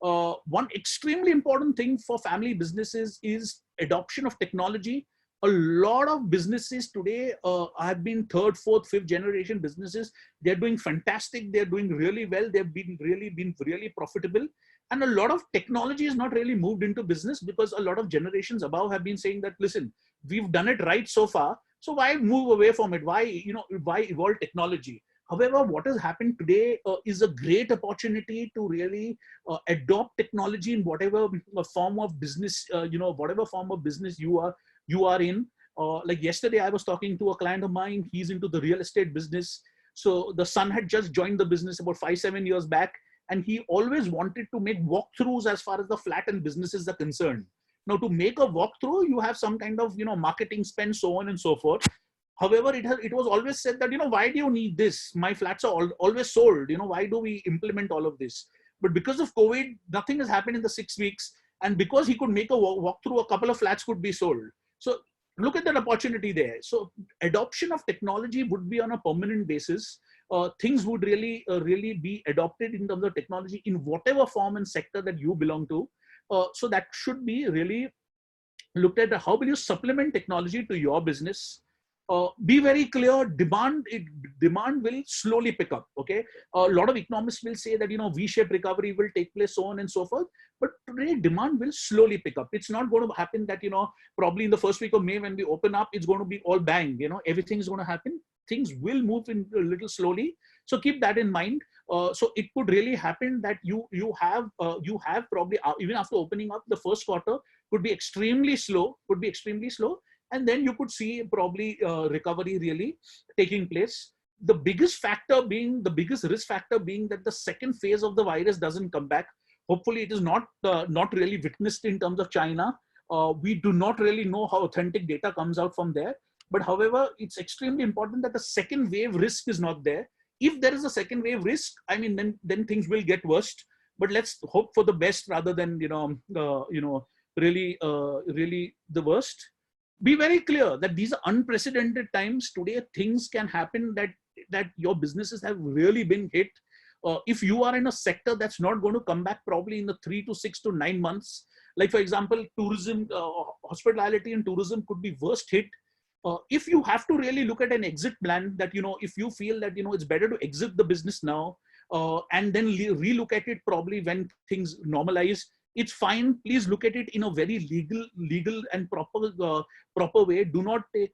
One extremely important thing for family businesses is adoption of technology. A lot of businesses today have been third, fourth, fifth generation businesses. They're doing fantastic. They're doing really well. They've been really profitable. And a lot of technology is not really moved into business because a lot of generations above have been saying that, listen, we've done it right so far. So why move away from it? Why evolve technology? However, what has happened today is a great opportunity to really adopt technology in whatever form of business, whatever form of business you are in. Like yesterday, I was talking to a client of mine. He's into the real estate business. So the son had just joined the business about 5-7 years back, and he always wanted to make walkthroughs as far as the flat and businesses are concerned. Now, to make a walkthrough, you have some kind of marketing spend, so on and so forth. However, it was always said that, why do you need this? My flats are always sold. Why do we implement all of this? But because of COVID, nothing has happened in the 6 weeks. And because he could make a walkthrough, a couple of flats could be sold. So look at that opportunity there. So adoption of technology would be on a permanent basis. Things would really be adopted in terms of technology in whatever form and sector that you belong to. So that should be really looked at. How will you supplement technology to your business? Be very clear, demand will slowly pick up. Okay, a lot of economists will say that V-shaped recovery will take place, so on and so forth. But today demand will slowly pick up. It's not going to happen that probably in the first week of May when we open up, it's going to be all bang. Everything is going to happen. Things will move in a little slowly. So keep that in mind. So it could really happen that you have probably even after opening up, the first quarter could be extremely slow. And then you could see probably recovery really taking place. The biggest risk factor being that the second phase of the virus doesn't come back. Hopefully it is not really witnessed in terms of China. We do not really know how authentic data comes out from there. But however, it's extremely important that the second wave risk is not there. If there is a second wave risk, I mean, then things will get worse. But let's hope for the best rather than really the worst. Be very clear that these are unprecedented times. Today, things can happen that your businesses have really been hit. If you are in a sector that's not going to come back probably in the 3 to 6 to 9 months, like for example, tourism, hospitality and tourism could be worst hit. If you have to really look at an exit plan, that if you feel that it's better to exit the business now and then relook at it probably when things normalize, it's fine. Please look at it in a very legal and proper way. Do not take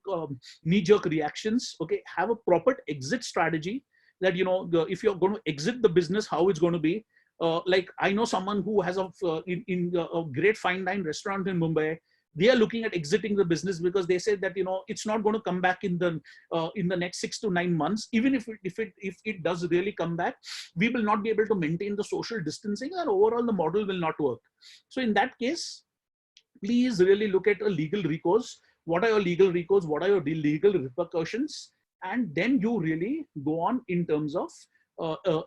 knee-jerk reactions. Okay, have a proper exit strategy. That if you're going to exit the business, how it's going to be. Like I know someone who has a great fine dine restaurant in Mumbai. They are looking at exiting the business because they said that it's not going to come back in the next 6 to 9 months. Even if it does really come back, we will not be able to maintain the social distancing, and overall the model will not work. So in that case, please really look at a legal recourse. What are your legal recourse? What are your legal repercussions? And then you really go on in terms of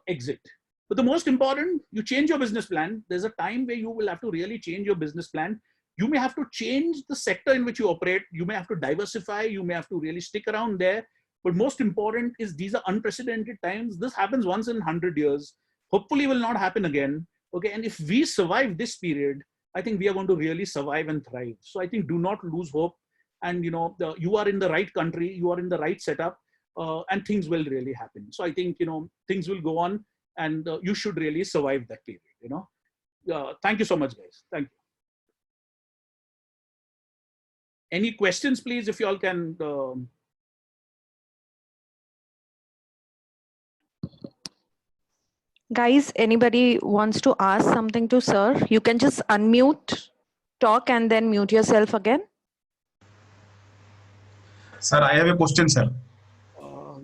exit. But the most important, you change your business plan. There's a time where you will have to really change your business plan. You may have to change the sector in which you operate. You may have to diversify. You may have to really stick around there. But most important is these are unprecedented times. This happens once in 100 years. Hopefully will not happen again. Okay, and if we survive this period, I think we are going to really survive and thrive. So I think do not lose hope. And you are in the right country. You are in the right setup. And things will really happen. So I think things will go on, and you should really survive that period. Thank you so much, guys. Thank you. Any questions, please, if you all can. Guys, anybody wants to ask something to sir, you can just unmute, talk, and then mute yourself again. Sir, I have a question, sir.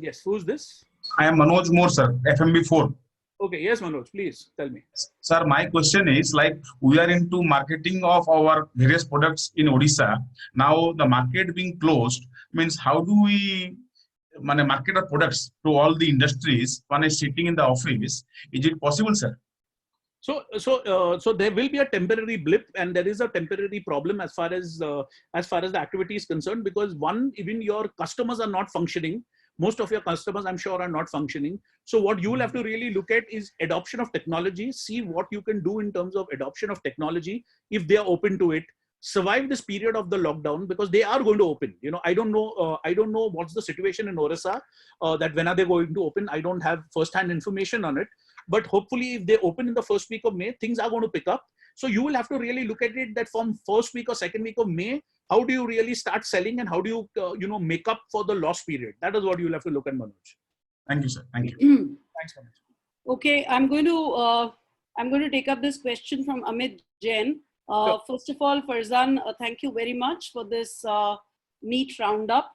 Yes, who's this? I am Manoj Moore, sir, FMB4. Okay, yes, Manoj, please tell me. Sir, my question is, like, we are into marketing of our various products in Odisha. Now the market being closed means how do we market our products to all the industries when is sitting in the office? Is it possible, sir? So there will be a temporary blip, and there is a temporary problem as far as the activity is concerned, because one, even your customers are not functioning. Most of your customers, I'm sure, are not functioning. So what you will have to really look at is adoption of technology. See what you can do in terms of adoption of technology if they are open to it. survive this period of the lockdown, because they are going to open. You know, I don't know what's the situation in Orissa, that when are they going to open. I don't have first-hand information on it, but hopefully if they open in the first week of May, things are going to pick up. So you will have to really look at it that from first week or second week of May, how do you really start selling, and how do you make up for the lost period? That is what you'll have to look at, Manoj. Thank you, sir. Thank you. Thanks, Manoj. Okay, I'm going to take up this question from Amit Jain. Sure. First of all, Farzan, thank you very much for this neat roundup.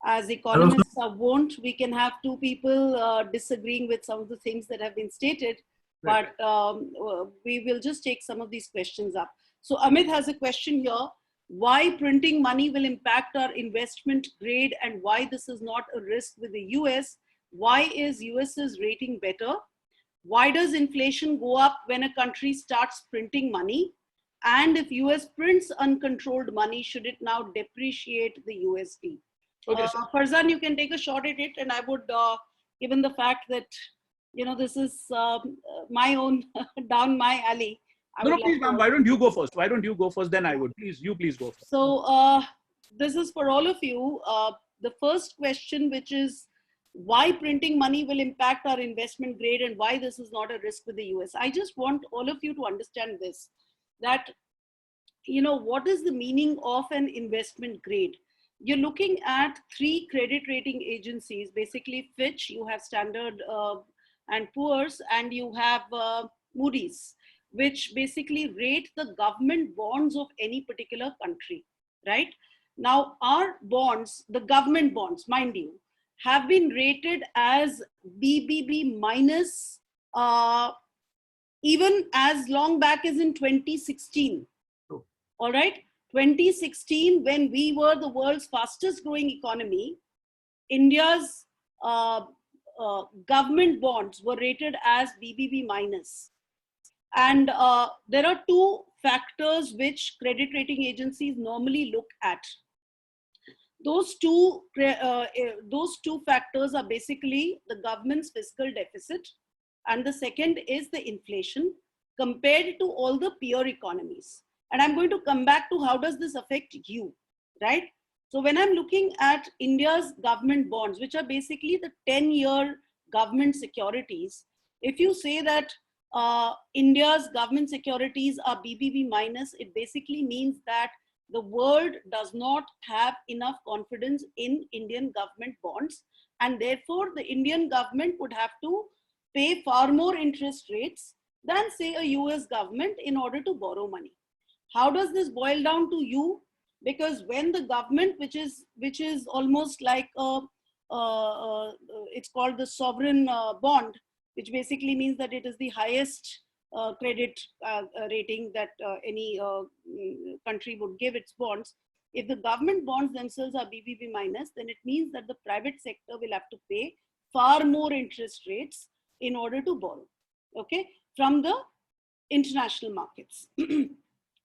As economists are wont, we can have two people disagreeing with some of the things that have been stated, but we will just take some of these questions up. So Amit has a question here: why printing money will impact our investment grade, and why this is not a risk with the US? Why is US's rating better? Why does inflation go up when a country starts printing money? And if US prints uncontrolled money, should it now depreciate the USD? Okay, Farzan, you can take a shot at it, and I would, given the fact that, you know, this is my own, down my alley. No, please, ma'am, why don't you go first? Why don't you go first? Then I would. Please go first. So this is for all of you. The first question, which is why printing money will impact our investment grade and why this is not a risk with the US. I just want all of you to understand this, that, you know, what is the meaning of an investment grade? You're looking at 3 credit rating agencies, basically Fitch, you have Standard and Poor's, and you have Moody's, which basically rate the government bonds of any particular country, right? Now, our bonds, the government bonds, mind you, have been rated as BBB minus even as long back as in 2016. Oh. All right, 2016, when we were the world's fastest growing economy, India's government bonds were rated as BBB minus. And there are 2 factors which credit rating agencies normally look at. Those two factors are basically the government's fiscal deficit, and the second is the inflation compared to all the peer economies. And I'm going to come back to how does this affect you, right? So when I'm looking at India's government bonds, which are basically the 10-year government securities, if you say that India's government securities are BBB minus, it basically means that the world does not have enough confidence in Indian government bonds, and therefore the Indian government would have to pay far more interest rates than, say, a US government in order to borrow money. How does this boil down to you? Because when the government, which is almost like it's called the sovereign bond, which basically means that it is the highest credit rating that any country would give its bonds. If the government bonds themselves are BBB minus, then it means that the private sector will have to pay far more interest rates in order to borrow, okay, from the international markets.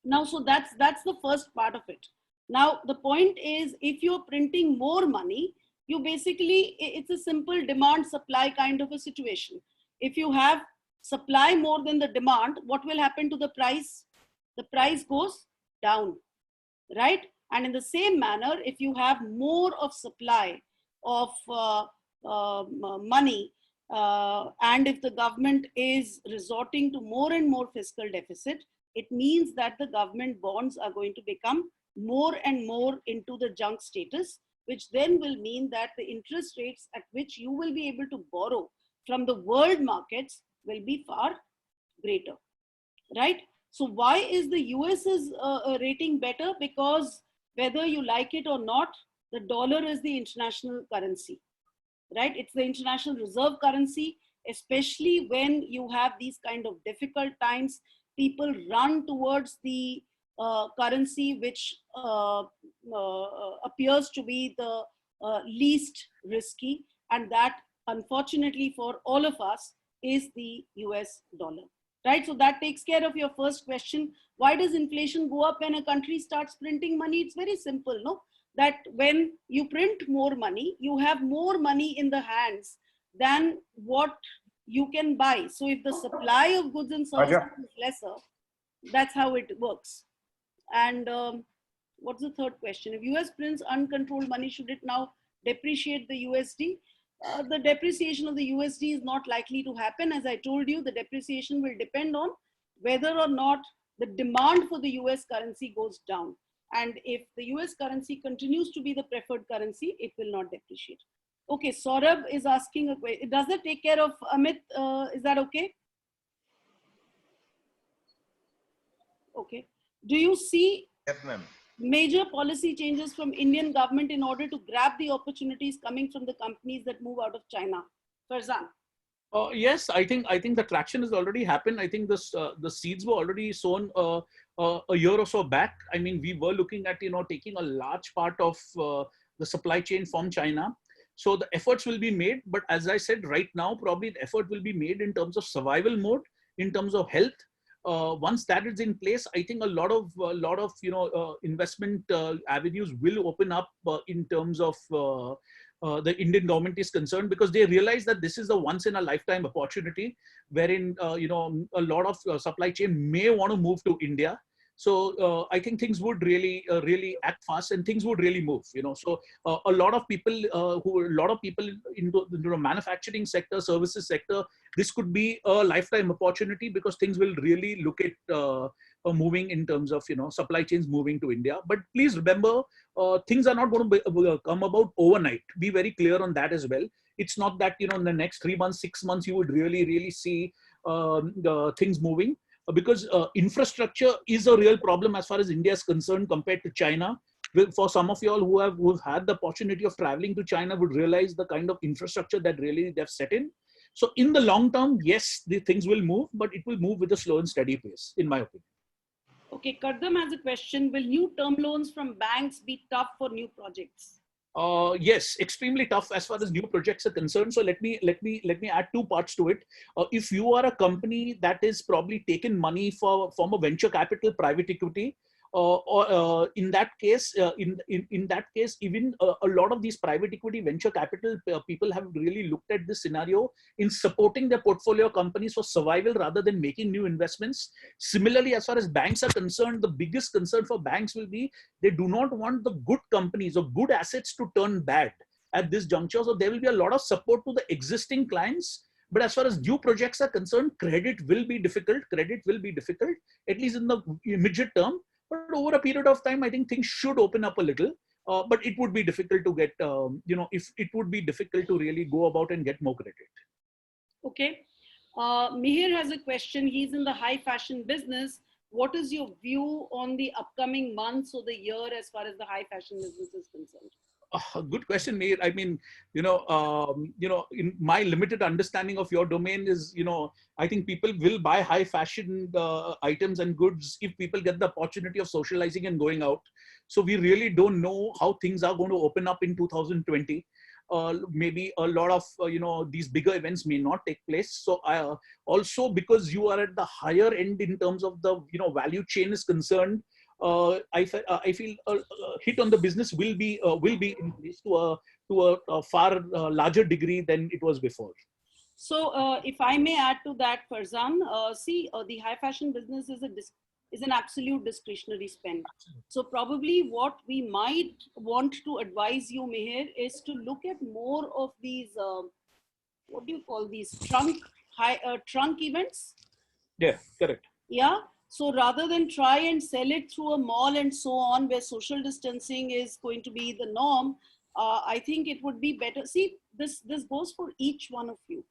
Now, so that's the first part of it. Now, the point is, if you're printing more money, you basically, it's a simple demand supply kind of a situation. If you have supply more than the demand, what will happen to the price? The price goes down, right? And in the same manner, if you have more of supply of money, and if the government is resorting to more and more fiscal deficit, it means that the government bonds are going to become more and more into the junk status, which then will mean that the interest rates at which you will be able to borrow from the world markets will be far greater, right? So why is the US's rating better? Because whether you like it or not, the dollar is the international currency, right? It's the international reserve currency, especially when you have these kind of difficult times. People run towards the currency which appears to be the least risky, and that, unfortunately for all of us, is the US dollar, right? So that takes care of your first question. Why does inflation go up when a country starts printing money? It's very simple, no? That when you print more money, you have more money in the hands than what you can buy. So if the supply of goods and services is lesser, that's how it works, And what's the third question? If US prints uncontrolled money, should it now depreciate the USD? The depreciation of the USD is not likely to happen. As I told you, the depreciation will depend on whether or not the demand for the US currency goes down. And if the US currency continues to be the preferred currency, it will not depreciate. Okay, Saurabh is asking a question. Does it take care of Amit? Is that okay? Okay. Do you see Yes, ma'am. major policy changes from Indian government in order to grab the opportunities coming from the companies that move out of China? Farzan. Yes, I think the traction has already happened. I think the seeds were already sown a year or so back. I mean, we were looking at taking a large part of the supply chain from China. So the efforts will be made. But as I said, right now, probably the effort will be made in terms of survival mode, in terms of health. Once that is in place, I think a lot of investment avenues will open up in terms of the Indian government is concerned, because they realize that this is a once in a lifetime opportunity wherein a lot of supply chain may want to move to India. So I think things would really act fast, and things would really move. So a lot of people into the manufacturing sector, services sector, this could be a lifetime opportunity, because things will really look at moving in terms of supply chains moving to India. But please remember, things are not going to come about overnight. Be very clear on that as well. It's not that in the next 3 months, 6 months you would really see the things moving. Because infrastructure is a real problem as far as India is concerned compared to China. For some of you all who've had the opportunity of traveling to China would realize the kind of infrastructure that really they've set in. So in the long term, yes, the things will move, but it will move with a slow and steady pace, in my opinion. Okay, Kardam has a question. Will new term loans from banks be tough for new projects? Yes, extremely tough as far as new projects are concerned. So let me add two parts to it. If you are a company that is probably taken money from a venture capital, private equity, or in that case, even a lot of these private equity venture capital people have really looked at this scenario in supporting their portfolio companies for survival rather than making new investments. Similarly, as far as banks are concerned, the biggest concern for banks will be they do not want the good companies or good assets to turn bad at this juncture. So there will be a lot of support to the existing clients. But as far as new projects are concerned, credit will be difficult. Credit will be difficult, at least in the immediate term. But over a period of time, I think things should open up a little. But it would be difficult to get, if it would be difficult to really go about and get more credit. Okay. Mihir has a question. He's in the high fashion business. What is your view on the upcoming months or the year as far as the high fashion business is concerned? Good question, Mihir. I mean, in my limited understanding of your domain is, I think people will buy high fashion items and goods if people get the opportunity of socializing and going out. So we really don't know how things are going to open up in 2020. Maybe a lot of these bigger events may not take place. So also, because you are at the higher end in terms of the value chain is concerned, I feel a hit on the business will be in place to a far larger degree than it was before. So if I may add to that, Farzan, the high fashion business is an absolute discretionary spend. So probably what we might want to advise you, Mihir, is to look at more of these, what do you call these, trunk events? Yeah, correct. Yeah. So rather than try and sell it through a mall and so on, where social distancing is going to be the norm, I think it would be better. See, this goes for each one of you.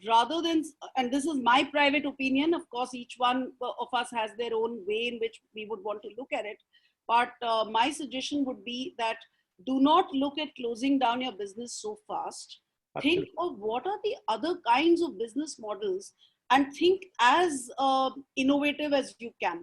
Rather than, and this is my private opinion, of course, each one of us has their own way in which we would want to look at it. But my suggestion would be that do not look at closing down your business so fast. Absolutely. Think of what are the other kinds of business models and think as innovative as you can,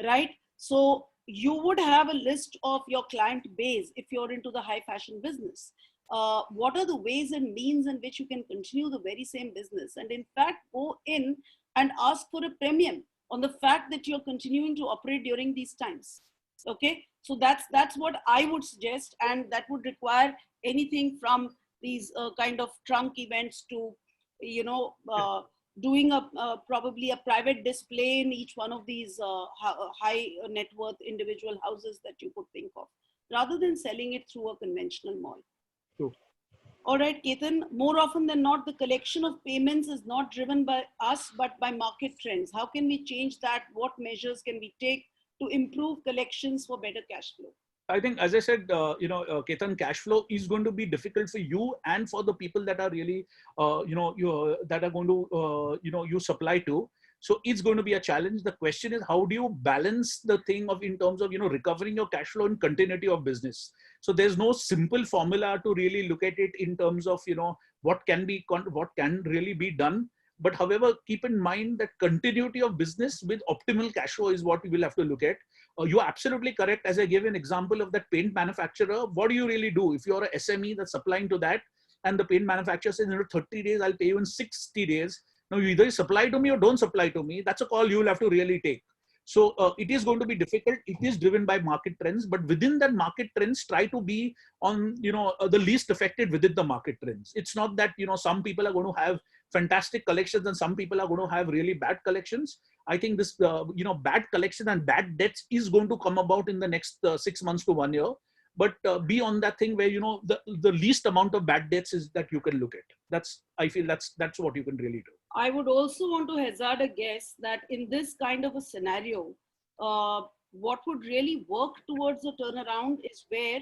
right? So you would have a list of your client base if you're into the high fashion business. What are the ways and means in which you can continue the very same business, and in fact go in and ask for a premium on the fact that you're continuing to operate during these times. Okay, so that's what I would suggest, and that would require anything from these kind of trunk events to doing probably a private display in each one of these high net worth individual houses that you could think of, rather than selling it through a conventional mall. True. All right, Ketan, more often than not, the collection of payments is not driven by us, but by market trends. How can we change that? What measures can we take to improve collections for better cash flow? I think, as I said, Ketan, cash flow is going to be difficult for you and for the people that are really, that are going to, you supply to. So it's going to be a challenge. The question is, how do you balance the thing of in terms of, recovering your cash flow and continuity of business? So there's no simple formula to really look at it in terms of, what can really be done. But however, keep in mind that continuity of business with optimal cash flow is what we will have to look at. You're absolutely correct. As I gave an example of that paint manufacturer, what do you really do? If you're a SME that's supplying to that and the paint manufacturer says, 30 days, I'll pay you in 60 days. Now, you either supply to me or don't supply to me. That's a call you will have to really take. So it is going to be difficult. It is driven by market trends, but within that market trends, try to be on, the least affected within the market trends. It's not that, some people are going to have fantastic collections and some people are going to have really bad collections. I think this, bad collection and bad debts is going to come about in the next 6 months to 1 year. But be on that thing where, the least amount of bad debts is that you can look at. I feel that's what you can really do. I would also want to hazard a guess that in this kind of a scenario, what would really work towards a turnaround is where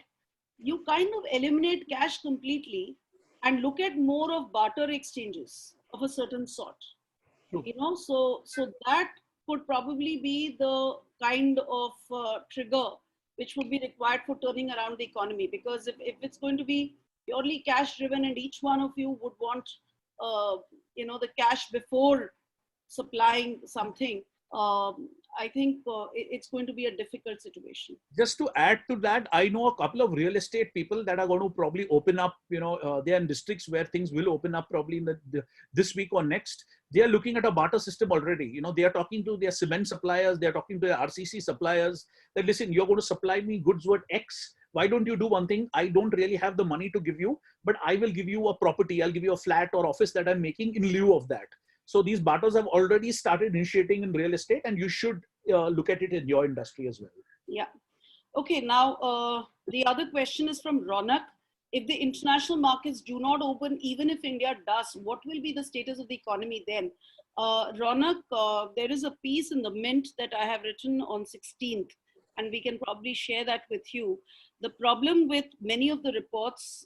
you kind of eliminate cash completely and look at more of barter exchanges of a certain sort. True. So that could probably be the kind of trigger which would be required for turning around the economy. Because if it's going to be purely cash driven and each one of you would want the cash before supplying something, I think it's going to be a difficult situation. Just to add to that, I know a couple of real estate people that are going to probably open up, they are in districts where things will open up probably in this week or next. They are looking at a barter system already. They are talking to their cement suppliers, they are talking to their RCC suppliers that, listen, you're going to supply me goods worth X. Why don't you do one thing? I don't really have the money to give you, but I will give you a property. I'll give you a flat or office that I'm making in lieu of that. So these barters have already started initiating in real estate, and you should look at it in your industry as well. Yeah. Okay. Now, the other question is from Ronak. If the international markets do not open, even if India does, what will be the status of the economy then? Ronak, there is a piece in the Mint that I have written on 16th, and we can probably share that with you. The problem with many of the reports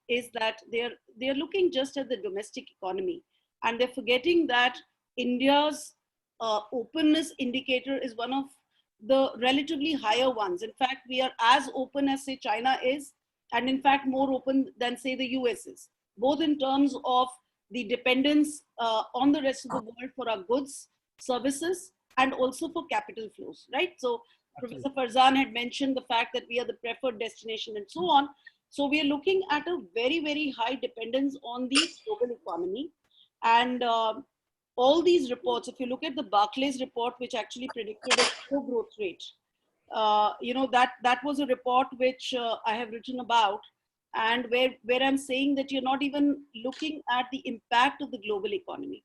is that they're looking just at the domestic economy. And they're forgetting that India's openness indicator is one of the relatively higher ones. In fact, we are as open as, say, China is, and in fact, more open than, say, the US is, both in terms of the dependence on the rest of the world for our goods, services, and also for capital flows, right? So Professor Farzan had mentioned the fact that we are the preferred destination and so on. So we are looking at a very, very high dependence on the global economy. And all these reports, if you look at the Barclays report, which actually predicted a slow growth rate, that was a report which I have written about, and where I'm saying that you're not even looking at the impact of the global economy.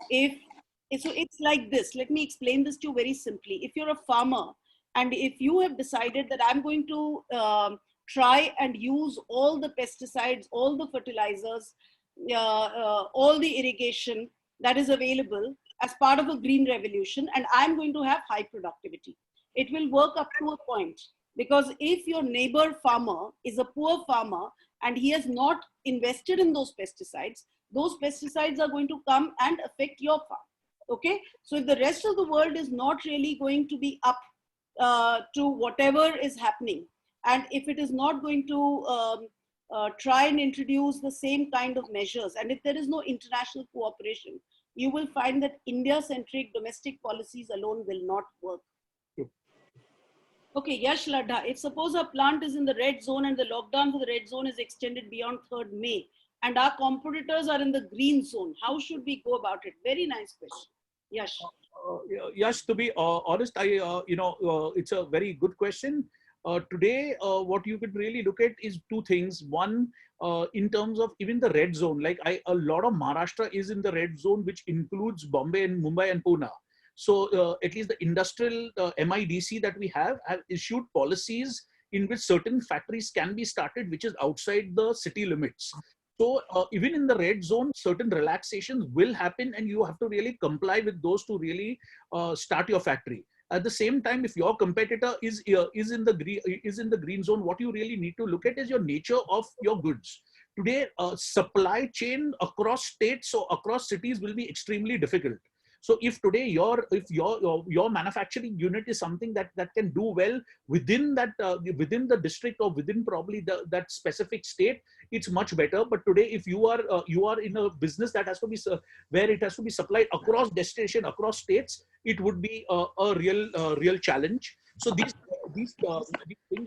So it's like this. Let me explain this to you very simply. If you're a farmer, and if you have decided that I'm going to try and use all the pesticides, all the fertilizers, all the irrigation that is available as part of a green revolution, and I'm going to have high productivity. It will work up to a point, because if your neighbor farmer is a poor farmer and he has not invested in those pesticides are going to come and affect your farm. Okay, so if the rest of the world is not really going to be up to whatever is happening, and if it is not going to try and introduce the same kind of measures, and if there is no international cooperation, you will find that India-centric domestic policies alone will not work. Okay, Yash Ladha, if suppose our plant is in the red zone and the lockdown for the red zone is extended beyond 3rd May, and our competitors are in the green zone, how should we go about it? Very nice question. Yash. Yash, to be honest, it's a very good question. Today, what you could really look at is two things. One, in terms of even the red zone, like a lot of Maharashtra is in the red zone, which includes Bombay and Mumbai and Pune. So at least the industrial MIDC that we have issued policies in which certain factories can be started, which is outside the city limits. So even in the red zone, certain relaxations will happen, and you have to really comply with those to really start your factory. At the same time, if your competitor is in the green zone, what you really need to look at is your nature of your goods. Today, supply chain across states or across cities will be extremely difficult. So if today your manufacturing unit is something that can do well within within the district or within probably that specific state, it's much better. But today, if you are in a business that has to be where it has to be supplied across destination, across states, it would be a real challenge. So these things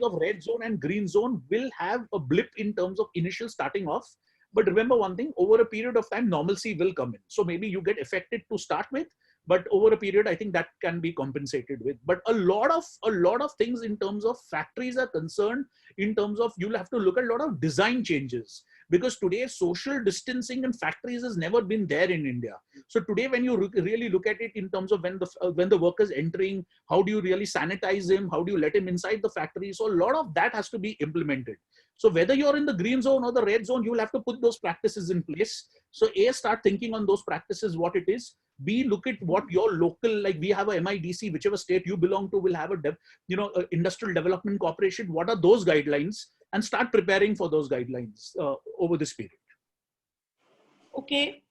of red zone and green zone will have a blip in terms of initial starting off. But remember one thing, over a period of time, normalcy will come in. So maybe you get affected to start with, but over a period, I think that can be compensated with. But a lot of things in terms of factories are concerned, in terms of you'll have to look at a lot of design changes, because today social distancing in factories has never been there in India. So today, when you really look at it in terms of when the worker is entering, how do you really sanitize him? How do you let him inside the factory? So a lot of that has to be implemented. So whether you're in the green zone or the red zone, you will have to put those practices in place. So A, start thinking on those practices, what it is. B, look at what your local, like we have a MIDC, whichever state you belong to will have a industrial development corporation. What are those guidelines? And start preparing for those guidelines over this period. Okay.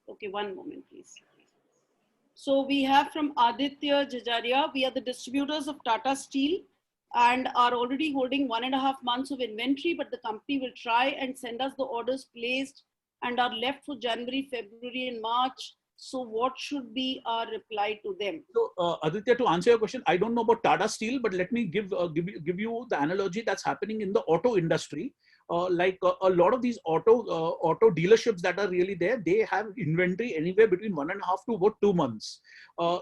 Okay, one moment, please. So we have from Aditya Jajaria, we are the distributors of Tata Steel and are already holding 1.5 months of inventory, but the company will try and send us the orders placed and are left for January, February and March. So what should be our reply to them? So Aditya, to answer your question, I don't know about Tata Steel, but let me give you the analogy that's happening in the auto industry. A lot of these auto dealerships that are really there, they have inventory anywhere between 1.5 to about 2 months.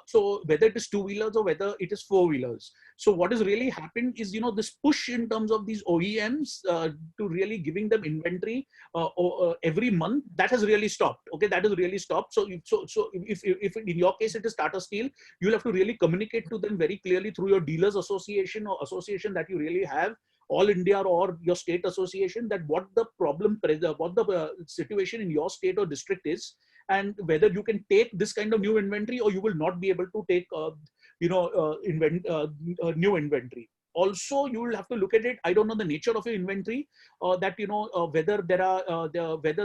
So whether it is two-wheelers or whether it is four-wheelers. So what has really happened is, this push in terms of these OEMs to really giving them inventory every month, that has really stopped. Okay, that has really stopped. So if in your case it is Tata Steel, you'll have to really communicate to them very clearly through your dealers association or association that you really have, all India or your state association, that what the situation in your state or district is, and whether you can take this kind of new inventory or you will not be able to take new inventory. Also, you will have to look at it. I don't know the nature of your inventory, whether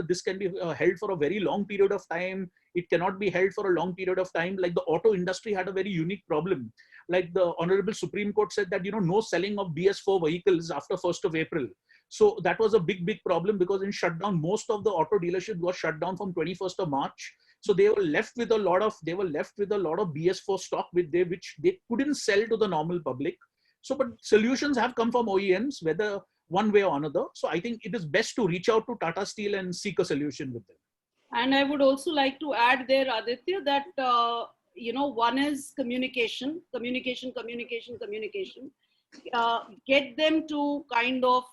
this can be held for a very long period of time. It cannot be held for a long period of time. Like the auto industry had a very unique problem. Like the Honorable Supreme Court said that, no selling of BS4 vehicles after 1st of April. So that was a big problem, because in shutdown, most of the auto dealerships were shut down from 21st of March. So they were left with a lot of BS4 stock which they couldn't sell to the normal public. So, but solutions have come from OEMs, whether one way or another. So I think it is best to reach out to Tata Steel and seek a solution with them. And I would also like to add there, Aditya, that, one is communication. Get them to kind of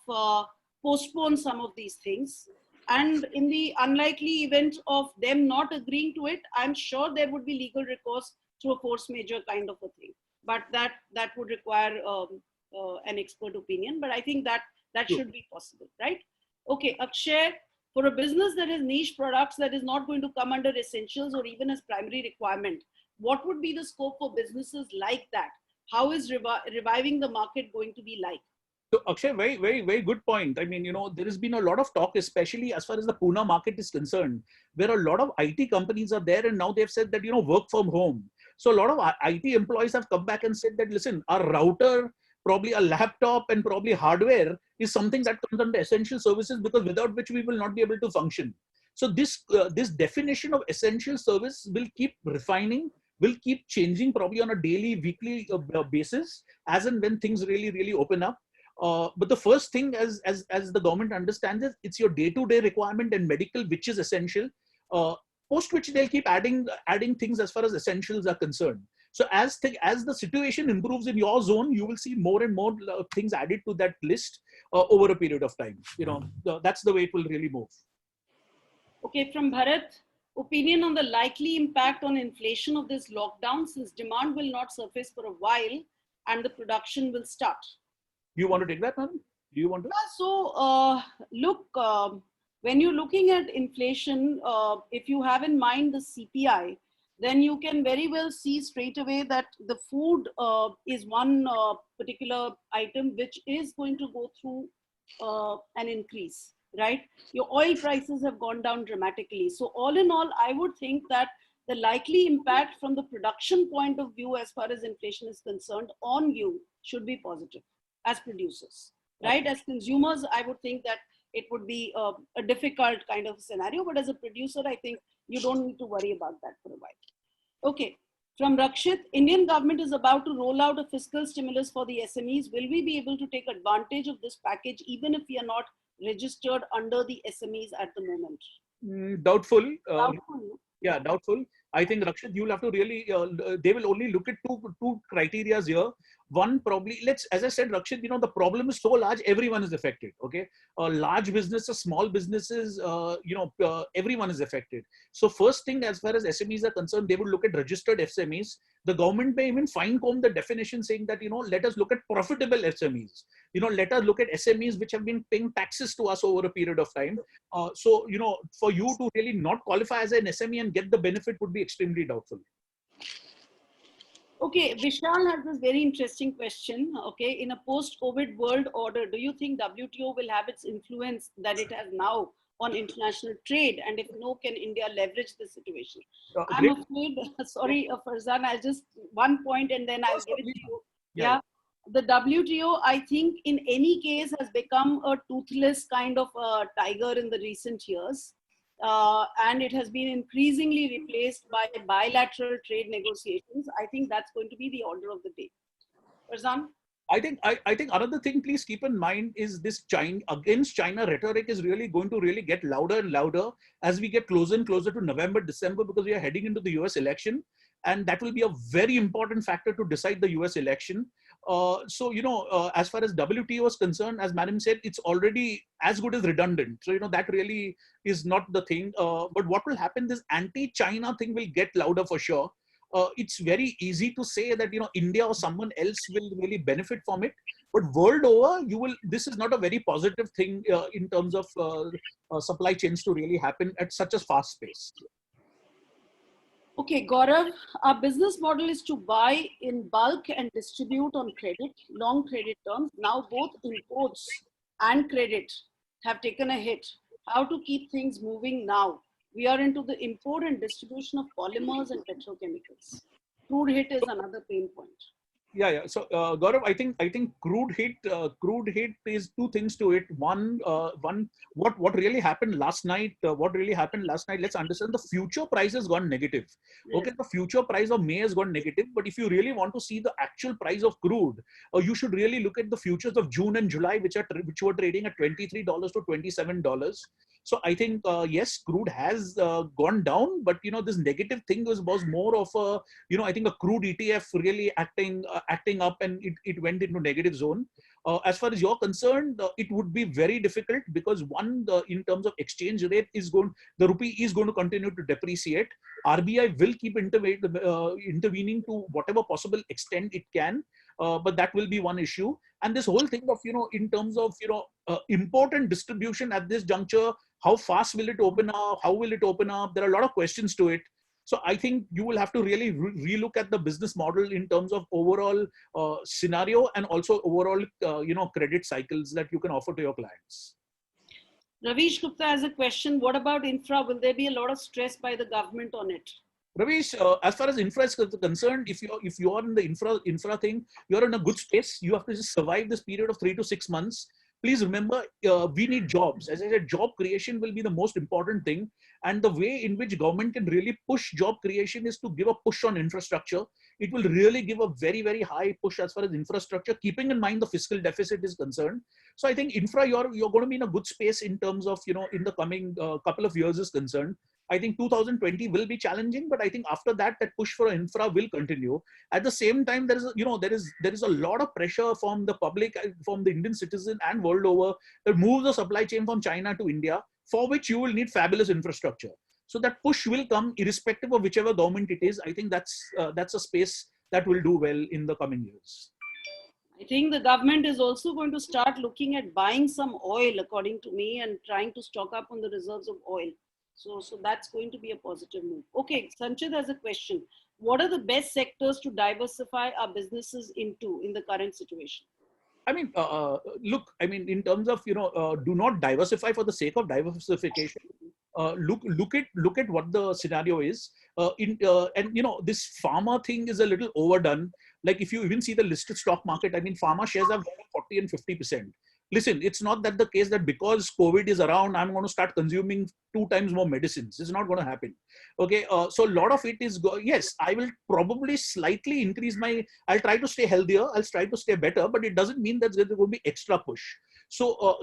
postpone some of these things. And in the unlikely event of them not agreeing to it, I'm sure there would be legal recourse through a force majeure kind of a thing. But that would require an expert opinion. But I think that should be possible, right? Okay, Akshay, for a business that has niche products that is not going to come under essentials or even as primary requirement, what would be the scope for businesses like that? How is reviving the market going to be like? So Akshay, very, very, very good point. I mean, there has been a lot of talk, especially as far as the Pune market is concerned, where a lot of IT companies are there, and now they've said that, work from home. So a lot of IT employees have come back and said that, listen, our router, probably a laptop and probably hardware is something that comes under essential services, because without which we will not be able to function. So this definition of essential service will keep refining, will keep changing probably on a daily, weekly basis as and when things really, really open up. But the first thing, as the government understands it, it's your day-to-day requirement and medical, which is essential. Post which they'll keep adding things as far as essentials are concerned. So as the situation improves in your zone, you will see more and more things added to that list over a period of time. That's the way it will really move. Okay, from Bharat, opinion on the likely impact on inflation of this lockdown, since demand will not surface for a while and the production will start. You want to take that, man? Do you want to? So, look, when you're looking at inflation, if you have in mind the CPI, then you can very well see straight away that the food is one particular item which is going to go through an increase, right? Your oil prices have gone down dramatically. So all in all, I would think that the likely impact from the production point of view as far as inflation is concerned on you should be positive as producers, right? As consumers, I would think that it would be a difficult kind of scenario, but as a producer, I think you don't need to worry about that for a while. Okay, from Rakshit, Indian government is about to roll out a fiscal stimulus for the SMEs. Will we be able to take advantage of this package even if we are not registered under the SMEs at the moment? Doubtful. Doubtful. Yeah, doubtful. I think, Rakshit, you'll have to really, they will only look at two criteria here. One, probably, as I said, Rakshit, the problem is so large, everyone is affected, okay? Large businesses, small businesses, everyone is affected. So first thing, as far as SMEs are concerned, they would look at registered SMEs. The government may even fine-comb the definition saying that, let us look at profitable SMEs. Let us look at SMEs which have been paying taxes to us over a period of time. So, for you to really not qualify as an SME and get the benefit would be extremely doubtful. Okay, Vishal has this very interesting question. Okay, in a post-COVID world order, do you think WTO will have its influence that it has now on international trade? And if no, can India leverage the situation? I'm afraid, sorry, Farzan, I'll just one point and then I'll give it to you. Yeah. The WTO, I think, in any case, has become a toothless kind of tiger in the recent years. And it has been increasingly replaced by bilateral trade negotiations. I think that's going to be the order of the day. Farzan? I think another thing, please keep in mind, is this China against China rhetoric is really going to really get louder and louder as we get closer and closer to November, December, because we are heading into the US election. And that will be a very important factor to decide the US election. As far as WTO is concerned, as Madam said, it's already as good as redundant. So, that really is not the thing. But what will happen, this anti-China thing will get louder for sure. It's very easy to say that, India or someone else will really benefit from it. But world over, this is not a very positive thing in terms of supply chains to really happen at such a fast pace. Okay, Gaurav, our business model is to buy in bulk and distribute on credit, long credit terms. Now both imports and credit have taken a hit. How to keep things moving now? We are into the import and distribution of polymers and petrochemicals. Crude hit is another pain point. Yeah. So, Gaurav, I think crude hit is two things to it. One, what really happened last night? Let's understand the future price has gone negative. Yes. Okay, the future price of May has gone negative. But if you really want to see the actual price of crude, you should really look at the futures of June and July, which were trading at $23 to $27. So I think yes, crude has gone down, but this negative thing was more of a I think a crude ETF really acting up, and it went into negative zone. As far as you're concerned, it would be very difficult because in terms of exchange rate the rupee is going to continue to depreciate. RBI will keep intervening to whatever possible extent it can, but that will be one issue. And this whole thing of in terms of import and distribution at this juncture, how fast will it open up? How will it open up? There are a lot of questions to it. So I think you will have to really relook at the business model in terms of overall scenario and also overall credit cycles that you can offer to your clients. Ravish Gupta has a question. What about infra? Will there be a lot of stress by the government on it? Ravish, as far as infra is concerned, if you are in the infra thing, you're in a good space. You have to just survive this period of 3 to 6 months. Please remember, we need jobs. As I said, job creation will be the most important thing. And the way in which government can really push job creation is to give a push on infrastructure. It will really give a very, very high push as far as infrastructure, keeping in mind the fiscal deficit is concerned. So I think infra, you're going to be in a good space in terms of, in the coming couple of years is concerned. I think 2020 will be challenging, but I think after that, that push for infra will continue. At the same time, there is a lot of pressure from the public, from the Indian citizen and world over, that moves the supply chain from China to India, for which you will need fabulous infrastructure. So that push will come irrespective of whichever government it is. I think that's a space that will do well in the coming years. I think the government is also going to start looking at buying some oil, according to me, and trying to stock up on the reserves of oil. So that's going to be a positive move. Okay, Sanchit has a question. What are the best sectors to diversify our businesses into in the current situation? I mean, look, I mean, in terms of, do not diversify for the sake of diversification. Look at what the scenario is. This pharma thing is a little overdone. Like if you even see the listed stock market, I mean, pharma shares have 40 and 50%. Listen, it's not that the case that because COVID is around, I'm going to start consuming 2 times more medicines. It's not going to happen. Okay, so a lot of it is, yes, I will probably slightly increase I'll try to stay healthier, I'll try to stay better, but it doesn't mean that there's going to be extra push. So,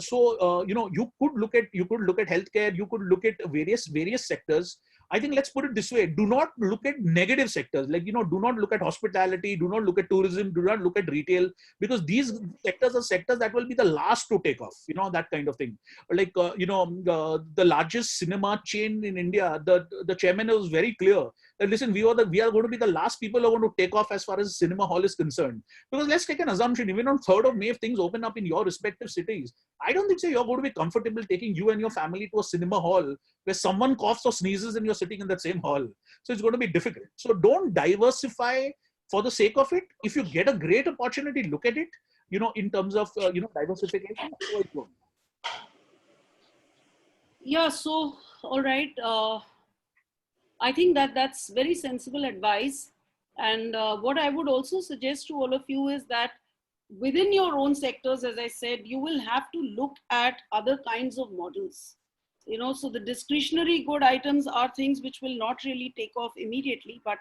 you could look at healthcare, you could look at various sectors. I think let's put it this way: do not look at negative sectors. Like, do not look at hospitality, do not look at tourism, do not look at retail, because these sectors are sectors that will be the last to take off. That kind of thing. Like, the largest cinema chain in India, the chairman was very clear that, listen, we are going to be the last people who are going to take off as far as cinema hall is concerned. Because let's take an assumption, even on 3rd of May, if things open up in your respective cities, I don't think so you're going to be comfortable taking you and your family to a cinema hall where someone coughs or sneezes and you're sitting in that same hall. So it's going to be difficult. So don't diversify for the sake of it. If you get a great opportunity, look at it, in terms of, diversification. Yeah, so, all right. I think that's very sensible advice. And what I would also suggest to all of you is that within your own sectors, as I said, you will have to look at other kinds of models. So the discretionary good items are things which will not really take off immediately, but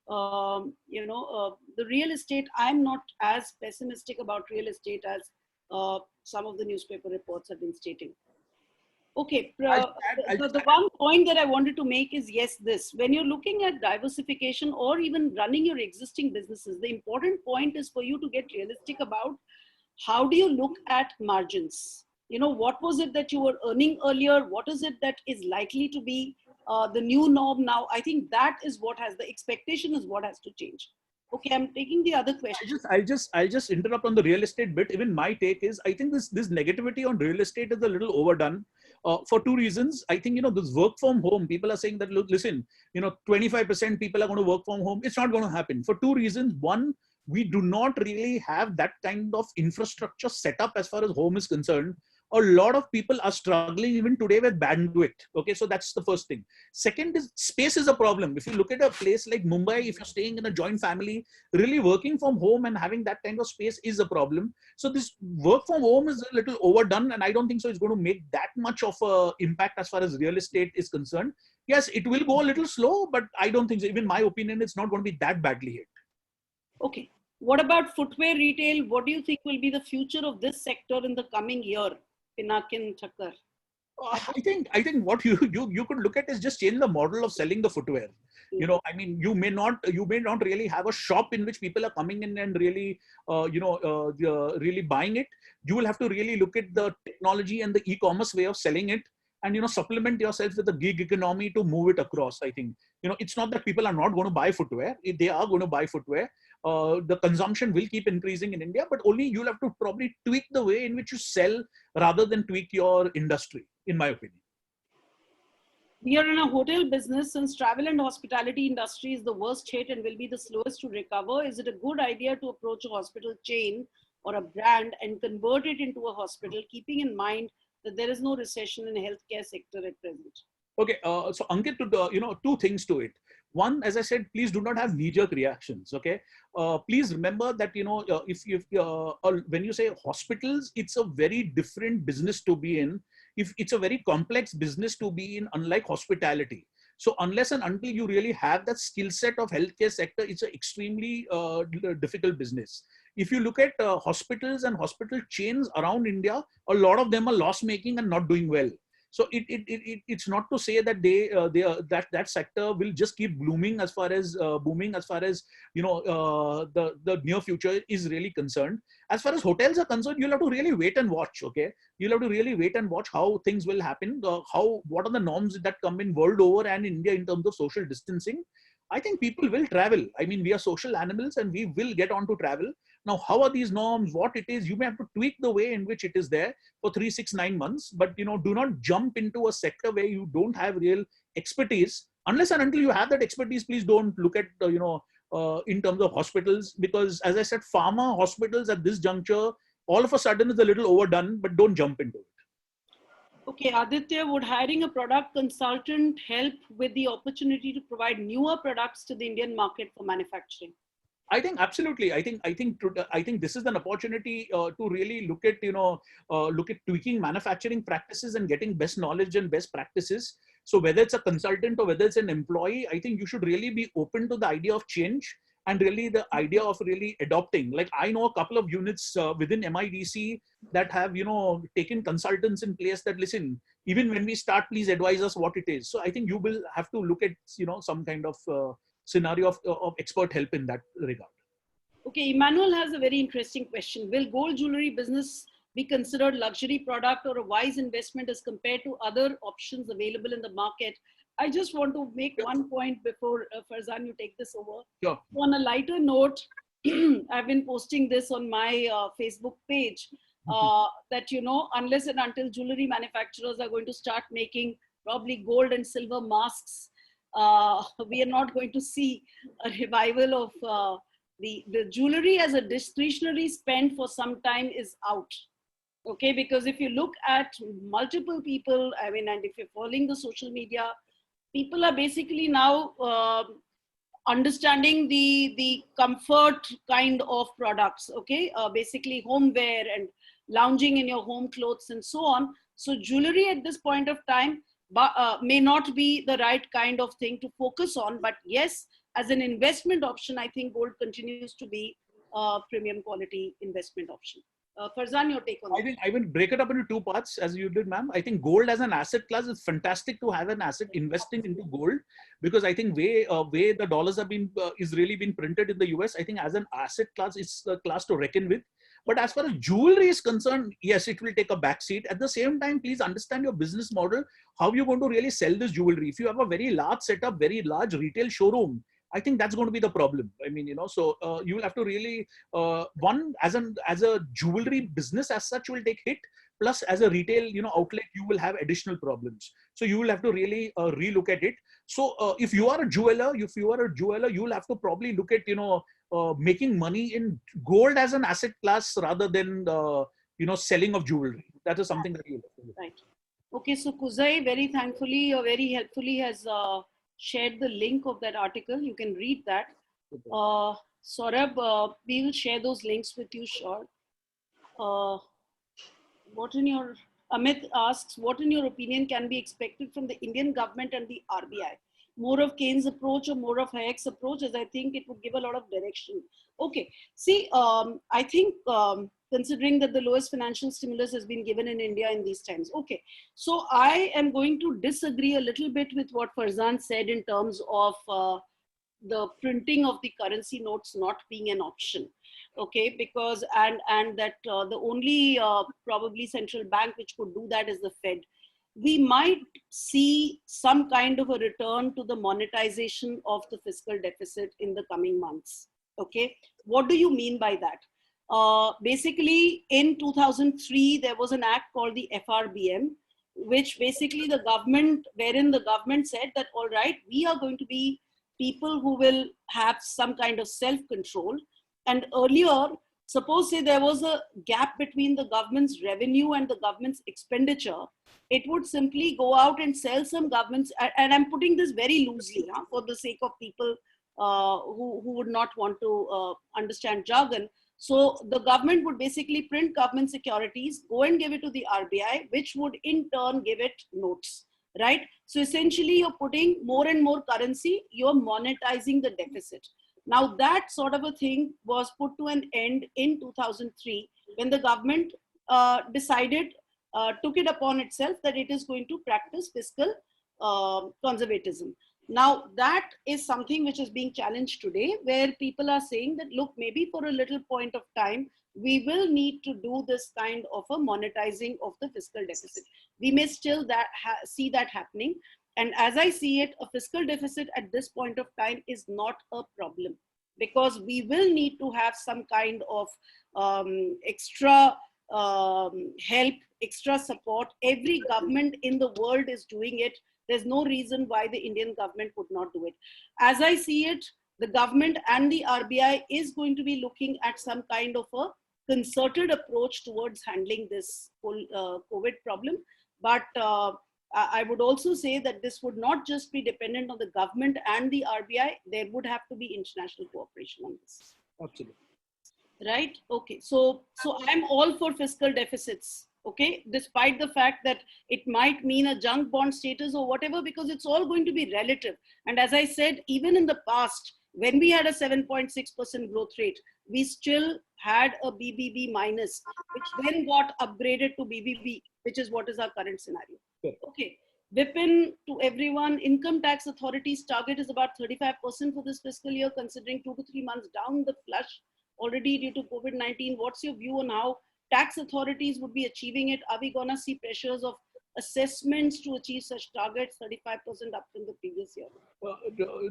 the real estate, I'm not as pessimistic about real estate as some of the newspaper reports have been stating. Okay, the one point that I wanted to make is, yes, when you're looking at diversification or even running your existing businesses, the important point is for you to get realistic about how do you look at margins. What was it that you were earning earlier? What is it that is likely to be the new norm now? I think that is what the expectation is what has to change. Okay, I'm taking the other question. I'll just interrupt on the real estate bit. Even my take is, I think this negativity on real estate is a little overdone for 2 reasons. I think, this work from home, people are saying that, look, listen, 25% people are going to work from home. It's not going to happen for 2 reasons. One, we do not really have that kind of infrastructure set up as far as home is concerned. A lot of people are struggling even today with bandwidth. Okay, so that's the first thing. Second is, space is a problem. If you look at a place like Mumbai, if you're staying in a joint family, really working from home and having that kind of space is a problem. So this work from home is a little overdone, and I don't think so it's going to make that much of an impact as far as real estate is concerned. Yes, it will go a little slow, but I don't think so. Even my opinion, it's not going to be that badly hit. Okay. What about footwear retail? What do you think will be the future of this sector in the coming year? Pinakin Thakkar. I think what you could look at is just change the model of selling the footwear. I mean, you may not really have a shop in which people are coming in and really, really buying it. You will have to really look at the technology and the e-commerce way of selling it, and supplement yourself with the gig economy to move it across. I think it's not that people are not going to buy footwear. They are going to buy footwear. The consumption will keep increasing in India, but only you'll have to probably tweak the way in which you sell rather than tweak your industry, in my opinion. We are in a hotel business. Since travel and hospitality industry is the worst hit and will be the slowest to recover, is it a good idea to approach a hospital chain or a brand and convert it into a hospital, keeping in mind that there is no recession in the healthcare sector at present? Okay, so Ankit, 2 things to it. One, as I said, please do not have knee-jerk reactions. Okay, please remember that when you say hospitals, it's a very different business to be in. If it's a very complex business to be in, unlike hospitality. So unless and until you really have that skill set of healthcare sector, it's an extremely difficult business. If you look at hospitals and hospital chains around India, a lot of them are loss-making and not doing well. So it's not to say that that sector will just keep blooming as far as booming as far as the near future is really concerned. As far as hotels are concerned, you'll have to really wait and watch. Okay, you'll have to really wait and watch how things will happen. What are the norms that come in world over and India in terms of social distancing? I think people will travel. I mean, we are social animals and we will get on to travel. Now, how are these norms? What it is? You may have to tweak the way in which it is there for 3, 6, 9 months. But do not jump into a sector where you don't have real expertise. Unless and until you have that expertise, please don't look at in terms of hospitals, because as I said, pharma hospitals at this juncture, all of a sudden is a little overdone. But don't jump into it. Okay, Aditya, would hiring a product consultant help with the opportunity to provide newer products to the Indian market for manufacturing? I think absolutely. I think this is an opportunity to really look at tweaking manufacturing practices and getting best knowledge and best practices. So whether it's a consultant or whether it's an employee, I think you should really be open to the idea of change and really the idea of really adopting. Like I know a couple of units within MIDC that have taken consultants in place that listen, even when we start, please advise us what it is. So I think you will have to look at some kind of scenario of expert help in that regard. Okay, Emmanuel has a very interesting question. Will gold jewelry business be considered luxury product or a wise investment as compared to other options available in the market? I just want to make one point before Farzan, you take this over. Sure. On a lighter note, I've been posting this on my Facebook page that, unless and until jewelry manufacturers are going to start making probably gold and silver masks, we are not going to see a revival of the jewelry as a discretionary spend for some time is out. Okay, because if you look at multiple people, I mean, and if you're following the social media, people are basically now understanding the comfort kind of products, okay? Basically homeware and lounging in your home clothes and so on. So jewelry at this point of time may not be the right kind of thing to focus on, but yes, as an investment option, I think gold continues to be a premium quality investment option. Farzan, your take on that? I will break it up into two parts as you did, ma'am. I think gold as an asset class is fantastic to have an asset investing into gold, because I think way the dollars have been is really been printed in the US. I think as an asset class, it's a class to reckon with. But as far as jewelry is concerned, yes, it will take a backseat. At the same time, please understand your business model, how you're going to really sell this jewelry. If you have a very large setup, very large retail showroom, I think that's going to be the problem. I mean, so you will have to really, one, as a jewelry business as such will take hit, plus as a retail, outlet, you will have additional problems. So you will have to really relook at it. So if you are a jeweler, you will have to probably look at, making money in gold as an asset class rather than, selling of jewelry. That is something that you have to look at. Right. Okay, so Kuzai very thankfully or very helpfully has shared the link of that article. You can read that. Saurabh, we will share those links with you, sure. Amit asks, what in your opinion can be expected from the Indian government and the RBI? More of Keynes' approach or more of Hayek's approach, as I think it would give a lot of direction. Okay, see, I think considering that the lowest financial stimulus has been given in India in these times. Okay, so I am going to disagree a little bit with what Farzan said in terms of the printing of the currency notes not being an option. Okay, because and that the only probably central bank which could do that is the Fed. We might see some kind of a return to the monetization of the fiscal deficit in the coming months. Okay, what do you mean by that? Basically, in 2003, there was an act called the FRBM, which basically wherein the government said that, all right, we are going to be people who will have some kind of self-control. And earlier, suppose say there was a gap between the government's revenue and the government's expenditure, it would simply go out and sell some governments, and I'm putting this very loosely for the sake of people who would not want to understand jargon. So the government would basically print government securities, go and give it to the RBI, which would in turn give it notes, right? So essentially you're putting more and more currency, you're monetizing the deficit. Now that sort of a thing was put to an end in 2003 when the government decided took it upon itself that it is going to practice fiscal conservatism. Now, that is something which is being challenged today, where people are saying that, look, maybe for a little point of time, we will need to do this kind of a monetizing of the fiscal deficit. We may still see that happening. And as I see it, a fiscal deficit at this point of time is not a problem, because we will need to have some kind of extra help, extra support. Every government in the world is doing it. There's no reason why the Indian government would not do it. As I see it, the government and the RBI is going to be looking at some kind of a concerted approach towards handling this whole COVID problem. But I would also say that this would not just be dependent on the government and the RBI. There would have to be international cooperation on this. Absolutely. Right? Okay. So I'm all for fiscal deficits. Okay, despite the fact that it might mean a junk bond status or whatever, because it's all going to be relative. And as I said, even in the past, when we had a 7.6% growth rate, we still had a BBB minus, which then got upgraded to BBB, which is what is our current scenario. Okay, Vipin, to everyone, income tax authorities target is about 35% for this fiscal year, considering 2 to 3 months down the flush already due to COVID-19. What's your view on how tax authorities would be achieving it? Are we going to see pressures of assessments to achieve such targets, 35% up from the previous year?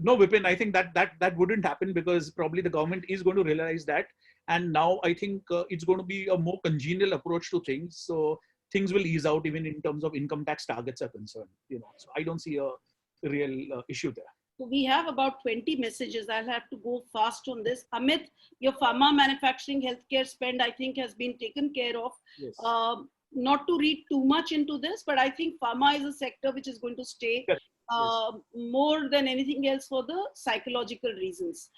No, Vipin, I think that wouldn't happen, because probably the government is going to realize that. And now I think it's going to be a more congenial approach to things. So things will ease out even in terms of income tax targets are concerned. So I don't see a real issue there. So we have about 20 messages. I'll have to go fast on this. Amit, your pharma manufacturing healthcare spend, I think, has been taken care of. Yes. Not to read too much into this, but I think pharma is a sector which is going to stay more than anything else for the psychological reasons.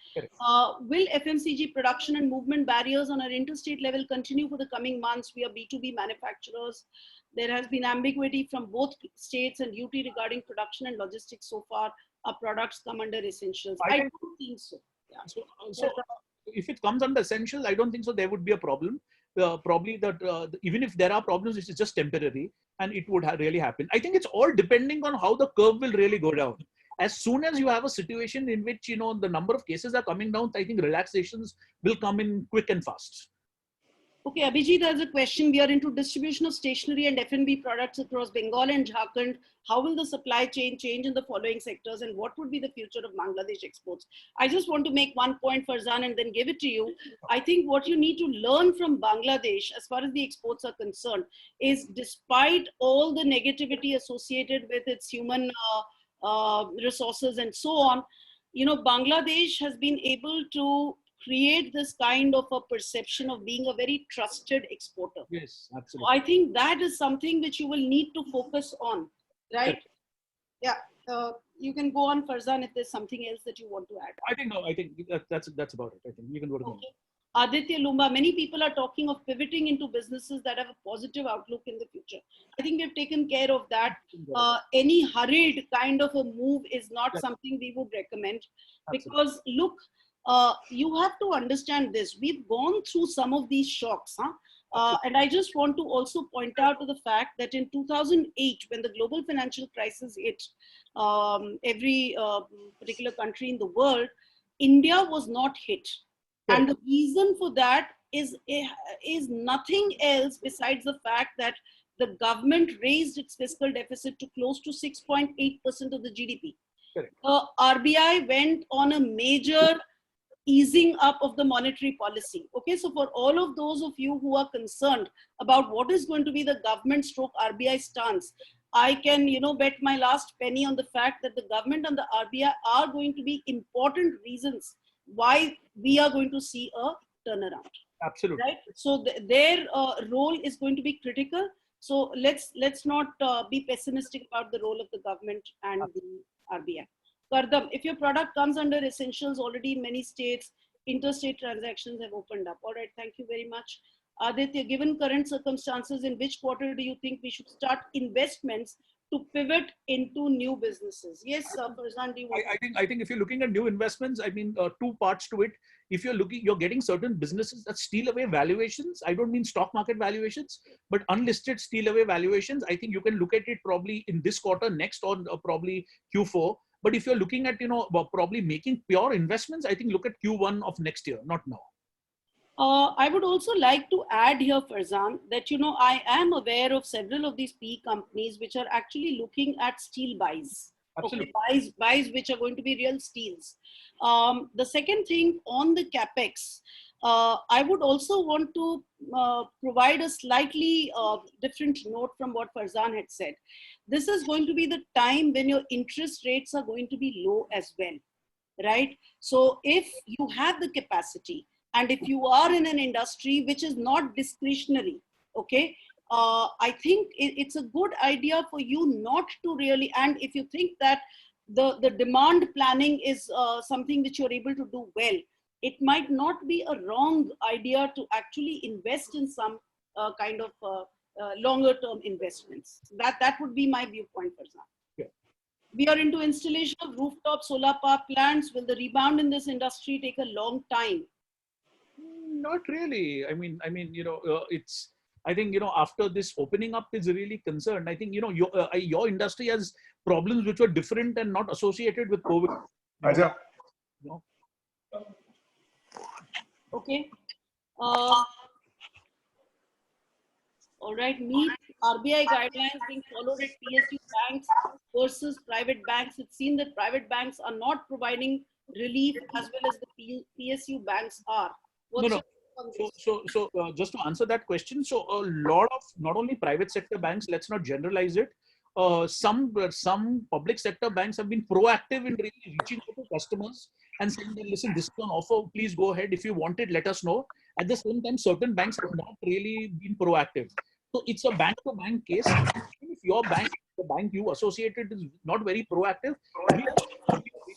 Will FMCG production and movement barriers on an interstate level continue for the coming months? We are B2B manufacturers. There has been ambiguity from both states and UT regarding production and logistics so far. Our products come under essentials. I don't think so. Yeah. So if it comes under essentials, I don't think so there would be a problem. Probably that even if there are problems, it's just temporary, and it would really happen. I think it's all depending on how the curve will really go down. As soon as you have a situation in which the number of cases are coming down, I think relaxations will come in quick and fast. Okay, Abhijit, there's a question. We are into distribution of stationery and F&B products across Bengal and Jharkhand. How will the supply chain change in the following sectors, and what would be the future of Bangladesh exports? I just want to make one point, Farzan, and then give it to you. I think what you need to learn from Bangladesh, as far as the exports are concerned, is despite all the negativity associated with its human resources and so on, Bangladesh has been able to create this kind of a perception of being a very trusted exporter. Yes, absolutely. So I think that is something which you will need to focus on, right? Yeah. You can go on, Farzan, if there's something else that you want to add. I think that's about it. I think you can go to okay. Aditya Lumba, many people are talking of pivoting into businesses that have a positive outlook in the future. I think we've taken care of that. Any hurried kind of a move is not something we would recommend. Because look, you have to understand this. We've gone through some of these shocks. And I just want to also point out to the fact that in 2008, when the global financial crisis hit every particular country in the world, India was not hit. And the reason for that is nothing else besides the fact that the government raised its fiscal deficit to close to 6.8% of the GDP. RBI went on a major easing up of the monetary policy. Okay, so for all of those of you who are concerned about what is going to be the government stroke RBI stance, I can, bet my last penny on the fact that the government and the RBI are going to be important reasons why we are going to see a turnaround. Absolutely. Right? So their role is going to be critical. So let's not be pessimistic about the role of the government and the RBI. Kardam, if your product comes under essentials already in many states, interstate transactions have opened up. All right, thank you very much. Aditya, given current circumstances, in which quarter do you think we should start investments to pivot into new businesses. Yes, Farzan, do you want I think if you're looking at new investments, I mean, two parts to it. If you're getting certain businesses that steal away valuations. I don't mean stock market valuations, but unlisted steal away valuations. I think you can look at it probably in this quarter, next, or probably Q4. But if you're looking at, probably making pure investments, I think look at Q1 of next year, not now. I would also like to add here, Farzan, that, I am aware of several of these PE companies which are actually looking at steel buys. Absolutely. Okay, buys which are going to be real steels. The second thing on the capex, I would also want to provide a slightly different note from what Farzan had said. This is going to be the time when your interest rates are going to be low as well, right? So if you have the capacity, and if you are in an industry which is not discretionary, okay, I think it's a good idea for you not to really, and if you think that the demand planning is something which you're able to do well, it might not be a wrong idea to actually invest in some kind of longer term investments. That would be my viewpoint, for example. Yeah. We are into installation of rooftop solar power plants. Will the rebound in this industry take a long time? Not really. I mean, it's. I think after this opening up is really concerned. I think your industry has problems which were different and not associated with COVID. Aja. Okay. All right. Meet RBI guidelines being followed at PSU banks versus private banks. It's seen that private banks are not providing relief as well as the PSU banks are. No. So just to answer that question, so a lot of not only private sector banks, let's not generalize it. Some public sector banks have been proactive in really reaching out to customers and saying that, listen, this is an offer, please go ahead. If you want it, let us know. At the same time, certain banks have not really been proactive. So it's a bank-to-bank case. If your bank, the bank you associated, is not very proactive, reach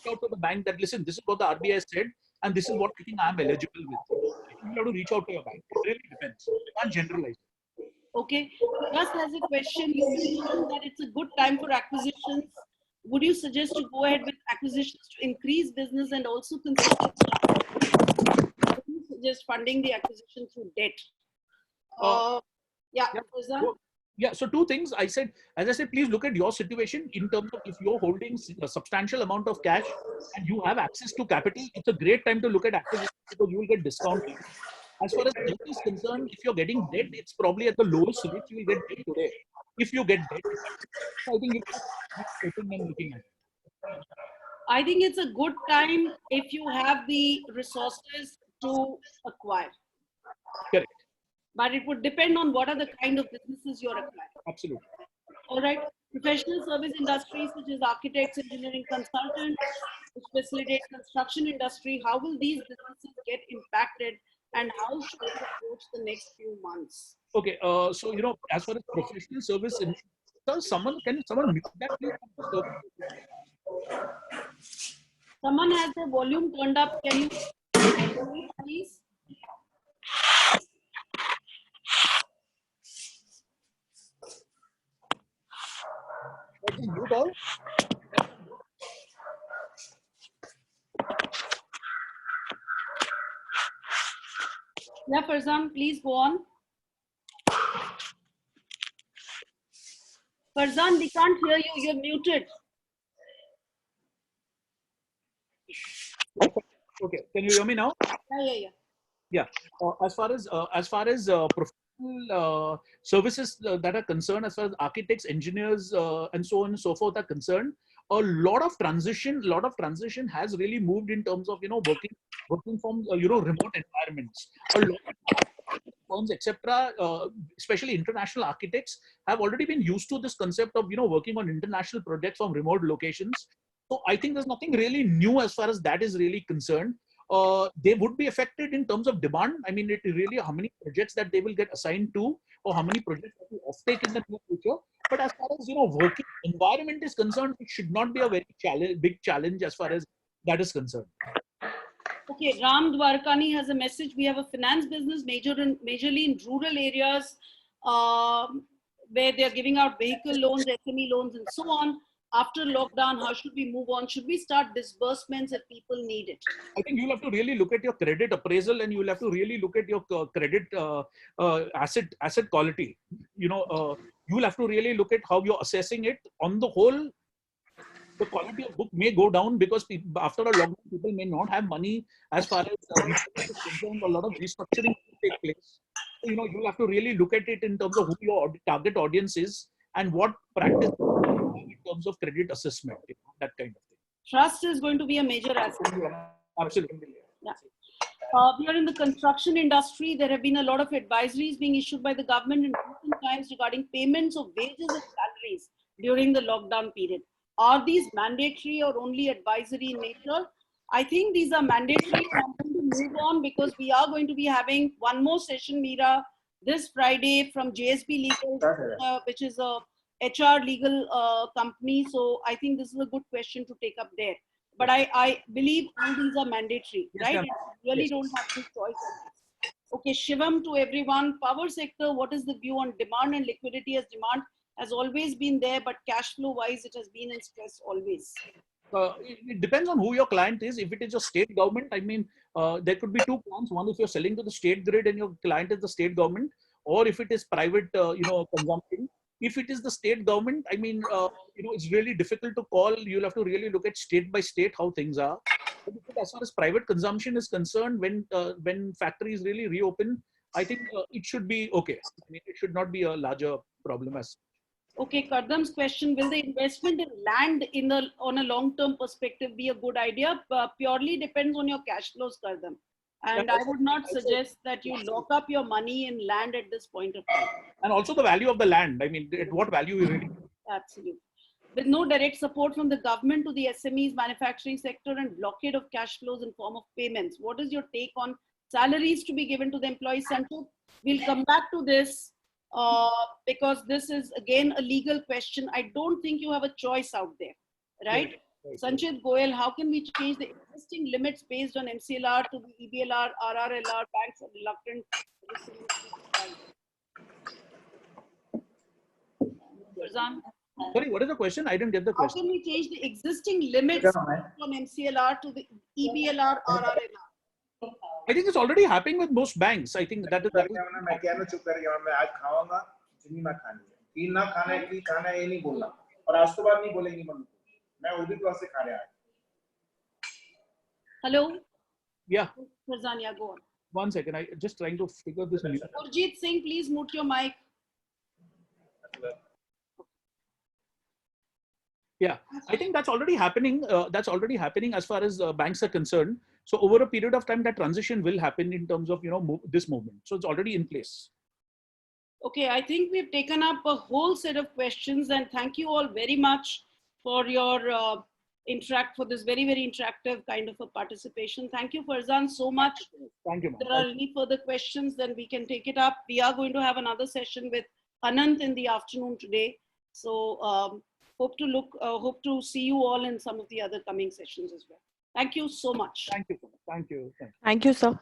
out to the bank that, listen, this is what the RBI said, and this is what I think I am eligible with. You have to reach out to your bank. It really depends. You can't generalize. Okay. Just as a question, you mentioned that it's a good time for acquisitions. Would you suggest to go ahead with acquisitions to increase business and also consider just funding the acquisition through debt? Yeah, so two things. As I said, please look at your situation in terms of if you're holding a substantial amount of cash and you have access to capital, it's a great time to look at acquisitions because you will get discount. As far as debt is concerned, if you're getting debt, it's probably at the lowest rate you will get debt today. If you get debt, I think you're looking at it. I think it's a good time if you have the resources to acquire. Correct. But it would depend on what are the kind of businesses you're acquiring. Absolutely. All right. Professional service industries such as architects, engineering consultants, which facilitate construction industry, how will these businesses get impacted and how should we approach the next few months? Okay. So, as far as professional service, can someone mute that, please? Someone has their volume turned up. Can you please? Mute all. Yeah, Farzan, please go on. Farzan, we can't hear you. You're muted. Okay, can you hear me now? Yeah. As far as professional services that are concerned, as far as architects, engineers, and so on and so forth are concerned, a lot of transition has really moved in terms of working from remote environments. A lot of firms, etc., especially international architects, have already been used to this concept of working on international projects from remote locations. So I think there's nothing really new as far as that is really concerned. They would be affected in terms of demand. I mean, it really how many projects that they will get assigned to, or how many projects that will offtake in the near future. But as far as working environment is concerned, it should not be a very big challenge as far as that is concerned. Okay, Ram Dwarkani has a message. We have a finance business majorly in rural areas. where they are giving out vehicle loans, SME loans, and so on. After lockdown, how should we move on? Should we start disbursements if people need it? I think you'll have to really look at your credit appraisal, and you'll have to really look at your credit asset quality. You will have to really look at how you're assessing it. On the whole, the quality of book may go down because after a lockdown, people may not have money as far as restructuring is concerned. A lot of restructuring will take place. So, you'll have to really look at it in terms of who your target audience is and what practice in terms of credit assessment, that kind of thing. Trust is going to be a major aspect. Absolutely. Yeah. We are in the construction industry. There have been a lot of advisories being issued by the government in recent times regarding payments of wages and salaries during the lockdown period. Are these mandatory or only advisory in nature? I think these are mandatory, and I'm going to move on because we are going to be having one more session, Meera, this Friday from JSB Legal, which is a HR legal company. So I think this is a good question to take up there. But I believe all these are mandatory, Yes, right? You really don't have any choice on this. Okay, Shivam to everyone. Power sector, what is the view on demand and liquidity? As demand has always been there, but cash flow wise, it has been in stress always. It depends on who your client is. If it is a state government, I mean, there could be two plans. One, if you're selling to the state grid and your client is the state government, or if it is private, consumption. If it is the state government, I mean, it's really difficult to call. You'll have to really look at state by state how things are. But as far as private consumption is concerned, when factories really reopen, I think it should be okay. I mean, it should not be a larger problem as. Okay, Kardam's question, will the investment in land on a long-term perspective be a good idea? Purely depends on your cash flows, Kardam. And I would not suggest that you lock up your money in land at this point of time. And also the value of the land. I mean, at what value you really. Absolutely. With no direct support from the government to the SMEs, manufacturing sector, and blockade of cash flows in form of payments, what is your take on salaries to be given to the employees? Sanchit, we'll come back to this because this is again a legal question. I don't think you have a choice out there, right? Sanchit Goyal, how can we change the existing limits based on MCLR to the EBLR, RRLR? Banks are reluctant. Farzan? Sorry, what is the question? I didn't get the question. How can we change the existing limits from MCLR to the EBLR, RRLR? I think it's already happening with most banks. I think that is. Hello? Yeah. Farzan, yeah, go on. 1 second. I just trying to figure this out. Gurjeet Singh, please mute your mic. Yeah, I think that's already happening. That's already happening as far as banks are concerned. So over a period of time, that transition will happen in terms of this movement. So it's already in place. Okay, I think we've taken up a whole set of questions, and thank you all very much for your for this very, very interactive kind of a participation. Thank you, Farzan, so much. Thank you. If there are any further questions, then we can take it up. We are going to have another session with Anant in the afternoon today. So hope to see you all in some of the other coming sessions as well. Thank you so much. Thank you. Thank you. Thank you, sir.